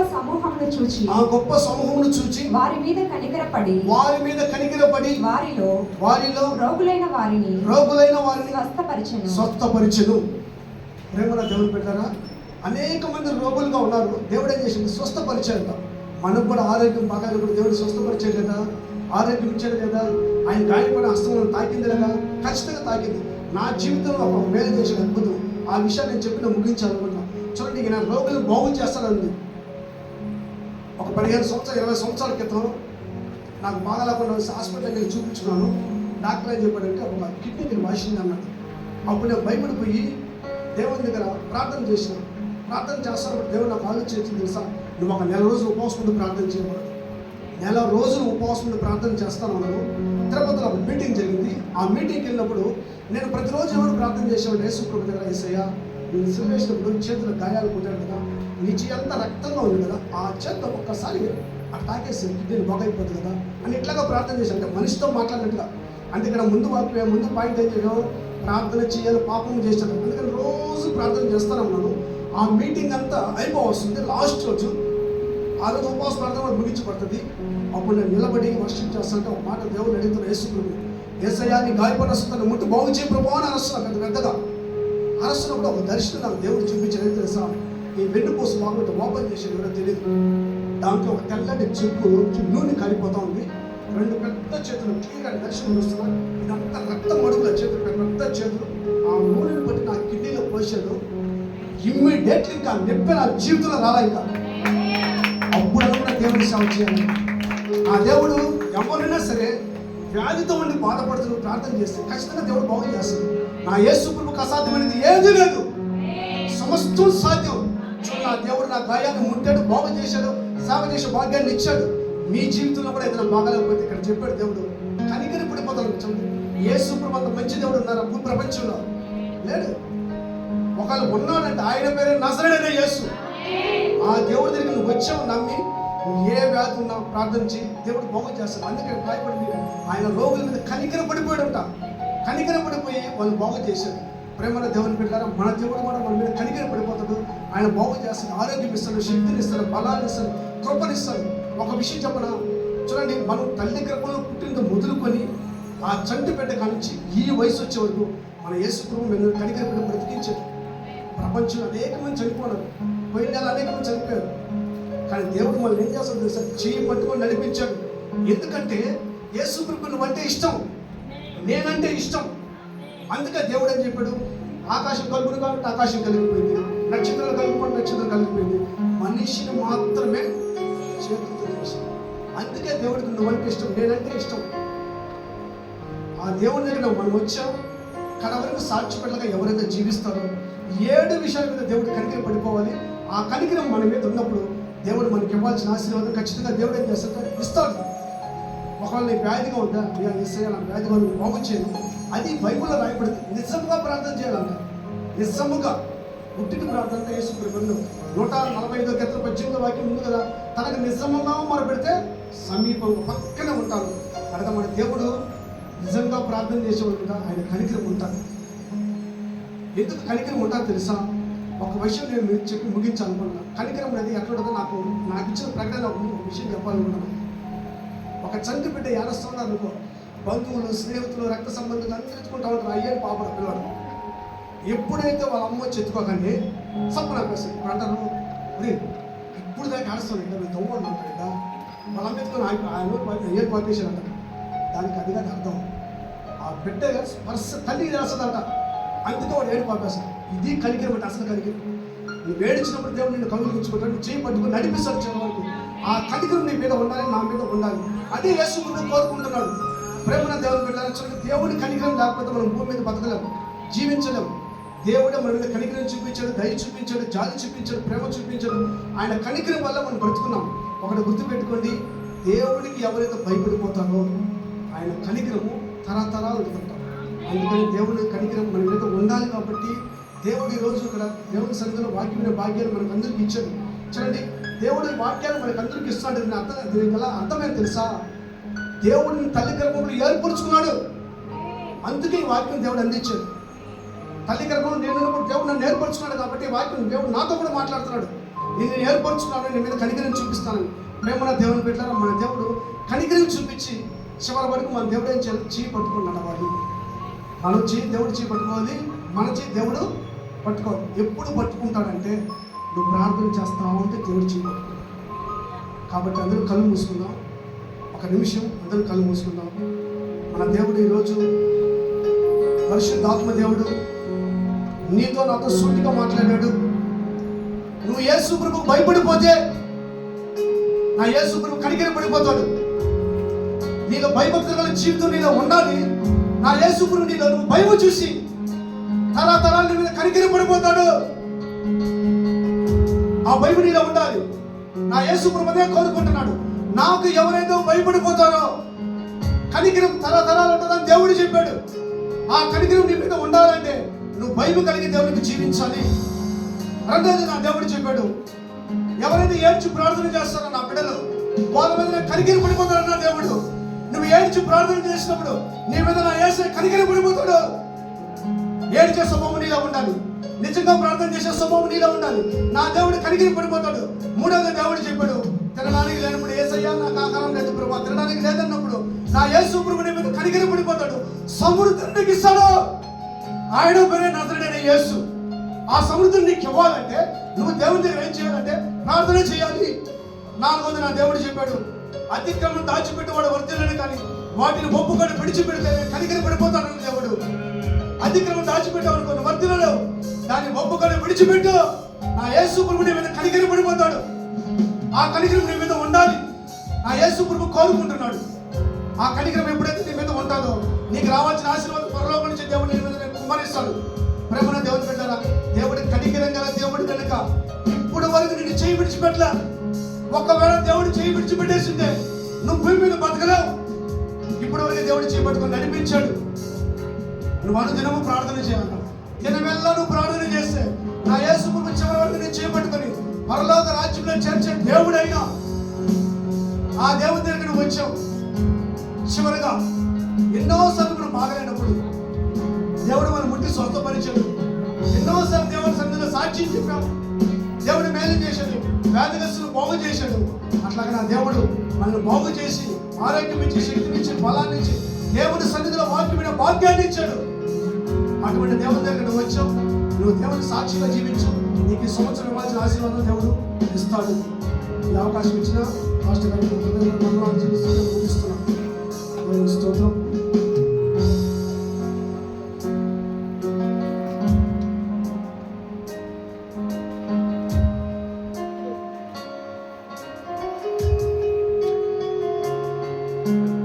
సమూహమును చూచి వారి మీద కనికరపడి వారిలో రోగులైన వారిని స్వస్థపరిచెను. ప్రేమల దేవుని పెట్టారా, అనేక మంది రోగులుగా ఉన్నారు. దేవుడు ఏం చేసింది? స్వస్థపరిచాడు. మనకు కూడా ఆరోగ్యం బాగా కూడా దేవుడు స్వస్థపరిచాడు కదా, ఆరోగ్యం ఇచ్చాడు కదా. ఆయన గాయపడిన హస్తం తాకింది కదా, ఖచ్చితంగా తాకింది. నా జీవితంలో ఒక మేలు చేసిన అద్భుతం. ఆ విషయాన్ని నేను చెప్పిన ముగించాలనుకుంటున్నా. చూడండి, ఈయన రోగులు బాగు చేస్తానండి. ఒక 15 సంవత్సరాలు 20 సంవత్సరాల క్రితం నాకు బాగా లేకుండా హాస్పిటల్కి వెళ్ళి చూపించుకున్నాను. డాక్టర్ ఏం చెప్పాడంటే ఒక కిడ్నీకి వాసింది అన్నాడు. అప్పుడు నేను భయపడిపోయి దేవుని దగ్గర ప్రార్థన చేసినాను. ప్రార్థన చేస్తాను, దేవుడు నాకు ఆలోచించింది తెలుసా, నువ్వు ఒక 1 రోజులు ఉపవాసం ఉండి ప్రార్థన చేయకూడదు. 1 రోజులు ఉపవాసం ఉండి ప్రార్థన చేస్తాను. తిరుపతిలో ఒక మీటింగ్ జరిగింది. ఆ మీటింగ్కి వెళ్ళినప్పుడు నేను ప్రతిరోజు ఎవరు ప్రార్థన చేసేవాడు, యేసు ప్రభు దగ్గర, యేసయ్యా నేను సిలివేసినప్పుడు చేతులు గాయాలు కొట్టాడు కదా, నీ చేయి అంతా రక్తంగా ఉంది కదా, ఆ చేత ఒక్కసారి ఆ తాకేసి కిడ్నీని బాగైపోతుంది కదా అని ఇట్లాగా ప్రార్థన చేశాను. అంటే మనిషితో మాట్లాడినట్టుగా. అంటే ఇక్కడ ముందు పాయింట్ ఏం చేయడం, ప్రార్థన చేయాలి, పాపం చేశాను. అందుకని రోజు ప్రార్థన చేస్తానన్నాను. ఆ మీటింగ్ అంతా అయిపోవస్తుంది. లాస్ట్ రోజు ఆ రోజు ఉపవాస ప్రార్థన కూడా ముగించబడుతుంది. అప్పుడు నేను నిలబడి వర్షిప్ చేస్తానంటే ఒక మాట దేవుడు అడుగుతున్న యేసు ప్రభు, యేసయ్యా నీ గాయపడిన వస్తుందని ముట్టి బాగు చేయ ప్రభు అని అరుస్తున్నా. పెద్దగా అరుస్తున్నప్పుడు ఒక దర్శనం నాకు దేవుడు చూపించాడు. తెలుసా, ఈ వెన్నుపూస బాగుంటే ఓపెన్ చేసేది కూడా తెలియదు. దాంట్లో ఒక తెల్లటి చెక్కు నూనె కారిపోతా ఉంది. 2 పెద్ద చేతులు క్లియర్గా దర్శనం వస్తున్నాయి. ఇదంతా రక్తం మడుగుల చేతులు, పెద్ద చేతులు. ఆ నూనెను బట్టి నా కిడ్నీలో పోసాడు. ఇమ్మీడియట్లీ ఇంకా నొప్పి నా జీవితంలో రాలా. ఇంకా అప్పుడు కూడా దేవుని సేవ చేయాలి. ఆ దేవుడు ఎవరైనా సరే వ్యాధితో ఉండి బాధపడుతూ ప్రార్థన చేస్తే ఖచ్చితంగా దేవుడు బాగు చేస్తాడు. నా యేసు ప్రభువుకు అసాధ్యమైనది ఏది లేదు, సమస్తం సాధ్యం. నా దేవుడు నా గాయాన్ని ముట్టాడు, బాగు చేశాడు, సేవ చేసే భాగ్యాన్ని ఇచ్చాడు. మీ జీవితంలో కూడా ఏదైనా బాగాలేకపోతే ఇక్కడ చెప్పాడు దేవుడు కనికరి పడిపోతాడు. యేసు ప్రభు అంత మంచి దేవుడు ఉన్నారు భూ ప్రపంచంలో లేడు. ఒకళ్ళు ఉన్నాడంటే ఆయన పేరే నజరేయుడైన యేసు. ఆ దేవుడి దగ్గర నువ్వు వచ్చావు నమ్మి, ఏ వ్యాధి ఉన్నా ప్రార్థించి దేవుడు బాగు చేస్తాడు. అందుకే భయపడి ఆయన రోగుల మీద కనికర పడిపోయాడంట. కనికర పడిపోయి వాళ్ళు బాగు చేశాడు. ప్రేమల దేవుని పెట్టారా, మన దేవుడు కూడా మన మీద కనికర పడిపోతాడు. ఆయన బాగు చేస్తాడు, ఆరోగ్యం ఇస్తాడు, శక్తిని ఇస్తాడు, బలాన్ని ఇస్తాడు, కృపనిస్తాడు. ఒక విషయం చెప్పనా, చూడండి, మనం తల్లి గర్భంలో పుట్టిన మొదలుకొని ఆ చంటి బిడ్డ కానించి ఈ వయసు వచ్చే వరకు మన యేసు ప్రభు మీద కనికర పడి బ్రతికించాడు. ప్రపంచంలో అనేక మంది చనిపోయినారు, పోయిన నెల అనేక మంది చనిపోయారు. కానీ దేవుడు మళ్ళీ ఏం చేస్తాడు తెలుసా, చేయి పట్టుకొని నడిపించాడు. ఎందుకంటే యేసు ప్రభు నువ్వంటే ఇష్టం, నేనంటే ఇష్టం. అందుకే దేవుడు ఏం చెప్పాడు, ఆకాశం కలుగును కాబట్టి ఆకాశం కలిగిపోయింది, నక్షత్రాలు కలుగుకుంటే నక్షత్రం కలిగిపోయింది. మనిషిని మాత్రమే చేతులతో చేశాడు. అందుకే దేవుడికి నువ్వంటే ఇష్టం, నేనంటే ఇష్టం. ఆ దేవుడి దగ్గర మనం వచ్చాం, కడవరకు సాక్షిపడగా ఎవరైతే జీవిస్తారో 7 విషయాల మీద దేవుడు కనికరం పడిపోవాలి. ఆ కనికరం మన మీద ఉన్నప్పుడు దేవుడు మనకి ఇవ్వాల్సిన ఆశీర్వాదం ఖచ్చితంగా దేవుడు ఏం చేస్తాడు, ఇస్తాడు. ఒకవేళ నీకు వ్యాధిగా ఉందా, నాకు వ్యాధిగా ఉంది, బాగు చేయను, అది బైబిల్లో రాయబడింది. నిజంగా ప్రార్థన చేయాలంట, నిజముగా పుట్టిన ప్రార్థన. యేసు ప్రభువును 145 కీర్తన 18 వాక్యం ఉంది కదా, తనకు నిజముగా మొరపెడితే సమీపంగా పక్కనే ఉంటారు. అడగ మన దేవుడు నిజంగా ప్రార్థన చేసేవాళ్ళుగా ఆయన కనికరం ఉంటారు. ఎందుకు కనికరం ఉంటారు తెలుసా? ఒక విషయం నేను మీకు చెప్పి ముగించాలనుకుంటున్నాను. కనికరం అనేది ఎట్లుంటుందో నాకు ఇచ్చిన ప్రకటన ఒక విషయం చెప్పాలనుకుంటున్నాను. ఒక చంటి బిడ్డ ఏడుస్తున్నారు అనుకో, బంధువులు, స్నేహితులు, రక్త సంబంధులు అందరించుకుంటా ఉంటారు. అయ్యాడు పాప పిల్లవాడు. ఎప్పుడైతే వాళ్ళ అమ్మ చెత్తుకోకండి సప్పు నాపేస్తాడు. ఇప్పుడు అంటారు, ఇప్పుడు దాకా ఆడుస్తాను ఇంకా మీరు దొంగ ఉంటాడు కదా, వాళ్ళ అమ్మ ఎత్తుకొని అయ్యాడు పాపేసాడు అంటారు. దానికి అదిగా అర్థం, ఆ బిడ్డ తల్లి రాస్తుందంట, అందుకే వాడు ఏడు పాపేస్తాడు. ఇది కనికరం అంటే అసలు కనికరం. నువ్వు ఏడిచినప్పుడు దేవుడు నిన్ను కౌగిలించుకుంటాడు, నువ్వు చేయి పట్టుకుని నడిపిస్తాడు చివరి వరకు. ఆ కనికరం నీ మీద ఉండాలి, నా మీద ఉండాలి. అదే యేసు ముందు కోరుకుంటున్నాడు. ప్రేమన దేవుని బిడ్డలు, దేవుడి కనికరం లేకపోతే మనం భూమి మీద బతకలేము, జీవించలేము. దేవుడే మన మీద కనికరం చూపించాడు, దయ చూపించాడు, జాలి చూపించాడు, ప్రేమ చూపించాడు. ఆయన కనికరం వల్ల మనం బ్రతుకున్నాం. ఒకటి గుర్తుపెట్టుకోండి, దేవుడికి ఎవరైతే భయపడిపోతారో ఆయన కనికరము తరతరాలు ఉంటుంటాం. అందుకని దేవుడి కనికరం మన మీద ఉండాలి. కాబట్టి దేవుడు ఈరోజు ఇక్కడ దేవుని సన్నిధిలో వాక్యమైన భాగ్యాన్ని మనకు అందరికీ ఇచ్చాడు. చూడండి, దేవుడి వాక్యాన్ని మనకు అందరికీ ఇస్తాడు. దీనికి ఎలా అర్థమైంది తెలుసా? దేవుడిని తల్లి గర్భంలో ఏర్పరుచుకున్నాడు, అందుకే ఈ వాక్యం దేవుడు అందించాడు. తల్లి గర్భంలో నేనున్నప్పుడు దేవుడు నన్ను ఏర్పరుచుకున్నాడు కాబట్టి ఈ వాక్యం దేవుడు నాతో కూడా మాట్లాడుతున్నాడు. నేను ఏర్పరుచుకున్నాను, నీ మీద కనికరం చూపిస్తాను. ప్రేమన దేవుని పెట్టారా, మన దేవుడు కనికరం చూపించి చివరి వరకు మన దేవుడు ఏం చేయాలి, చేయి పట్టుకుని నడవాలి. మనం దేవుడు చేయి పట్టుకోవాలి, మన చేయి దేవుడు పట్టుకోవాలి. ఎప్పుడు పట్టుకుంటాడంటే నువ్వు ప్రార్థన చేస్తావు అంటే దేవుడు చేయి పట్టుకుంటాడు. కాబట్టి అందరూ కళ్ళు మూసుకుందాం, ఒక నిమిషం అందరూ కళ్ళు మూసుకుందాం. మన దేవుడు ఈరోజు పరిశుద్ధాత్మ దేవుడు నీతో నాతో సూటిగా మాట్లాడాడు. నువ్వు యేసు ప్రభువుకు భయపడిపోతే నా యేసు ప్రభు కనికరం పడిపోతాడు. నీలో భయభక్తుల జీవితం నీలో ఉండాలి. నా యేసు ప్రభు నీలో నువ్వు భయము చూసి తరతరాల మీద కనికరం పడిపోతాడు. ఆ భయం నీలో ఉండాలి. నా యేసు ప్రభు అదే కోరుకుంటున్నాడు. నాకు ఎవరైతే భయపడిపోతారో కనికరం తరతరాలు ఉంటుందని దేవుడు చెప్పాడు. ఆ కనికరం నీ మీద ఉండాలంటే నువ్వు భయం కలిగి దేవుడికి జీవించాలి. రెండోది నా దేవుడు చెప్పాడు, ఎవరైతే ఏడ్చి ప్రార్థన చేస్తారో నా బిడ్డలు వాళ్ళ మీద కనికరం పడిపోతాడు నా దేవుడు. నువ్వు ఏడ్చి ప్రార్థన చేసినప్పుడు నీ మీద నా యేసు కనికరం పడిపోతాడు. ఏడ్చే స్వభావం నీలో ఉండాలి, నిజంగా ప్రార్థన చేసే స్వభావం నీలో ఉండాలి. నా దేవుడు కనికరం పడిపోతాడు. మూడోది దేవుడు చెప్పాడు, తినడానికి లేనప్పుడు యేసయ్యా నాకు ఆహారం లేదు ప్రభు, తినడానికి లేదన్నప్పుడు నా యేసు ప్రభు నీ మీద కనికరం పడిపోతాడు. సమృద్ధిని నీకు ఇస్తాడు. ఆయన పేరే నజరేయుడైన యేసు. ఆ సమృద్ధిని నీకు ఇవ్వాలంటే నువ్వు దేవుని దగ్గర ఏం చేయాలంటే ప్రార్థన చేయాలి. నాలుగోది నా దేవుడు చెప్పాడు, అతిక్రమం దాచిపెట్టి వాడు వర్ధిల్లని కానీ వాటిని ఒప్పుకొని విడిచిపెడితే కనికరం పడిపోతాడు దేవుడు. అతిక్రమం దాచిపెట్టావు వర్ధిల్లలేవు, దాన్ని ఒప్పుకొని విడిచిపెట్టు, నా యేసు ప్రభు నీ మీద కనికరం పడిపోతాడు. ఆ కనికరం నీ మీద ఉండాలి. నా యేసు ప్రభు కోరుకుంటున్నాడు. ఆ కనికరం ఎప్పుడైతే నీ మీద ఉంటుందో నీకు రావాల్సిన ఆశీర్వాదం పరలోకం నుంచి దేవుడు నీ మీద కుమ్మరిస్తాడు. ప్రేమన దేవుని పెట్టారా, దేవుడి కనికరం గల దేవుడు కనుక ఇప్పుడు వరకు నిన్ను చేయి విడిచిపెట్టలే. ఒకవేళ దేవుడు చేయి విడిచిపెట్టేసిందే నువ్వు భూమి మీద బతకలేవు. ఇప్పుడు వరకు దేవుడు చేయి పట్టుకొని నడిపించాడు. నువ్వు అనుదినము ప్రార్థన చేయాలి. దినమెల్లా నువ్వు ప్రార్థన చేస్తే నా యేసు ప్రభు చివరి వరకు నేను చేపట్టుకొని పరలోక రాజ్యంలో చేర్చే దేవుడైనా ఆ దేవుని దగ్గర నువ్వు వచ్చావు. చివరిగా ఎన్నోసార్లు మనం బాగలేనప్పుడు దేవుడు మనం ముట్టి స్వస్థపరిచాడు. ఎన్నోసార్లు దేవుడి సన్నిధిలో సాక్షి చెప్పాము. దేవుడు మేలు చేశాడు, వ్యాధిగ్రస్తులు బాగు చేశాడు. అట్లాగే నా దేవుడు మనల్ని బాగు చేసి ఆరోగ్యం ఇచ్చి శక్తినిచ్చి బలాన్ని ఇచ్చి దేవుడి సన్నిధిలో వాక్యమైన భాగ్యాన్ని ఇచ్చాడు. అటువంటి దేవుని దగ్గర నువ్వు వచ్చావు, నువ్వు దేవుని సాక్షిగా జీవించు. నీకు ఈ సంవత్సరం ఇవ్వాల్సిన ఆశీర్వాదం దేవుడు ఇస్తాడు. ఈ అవకాశం ఇచ్చిన మాస్టర్ గారికి స్తోత్రం. ఆమేన్.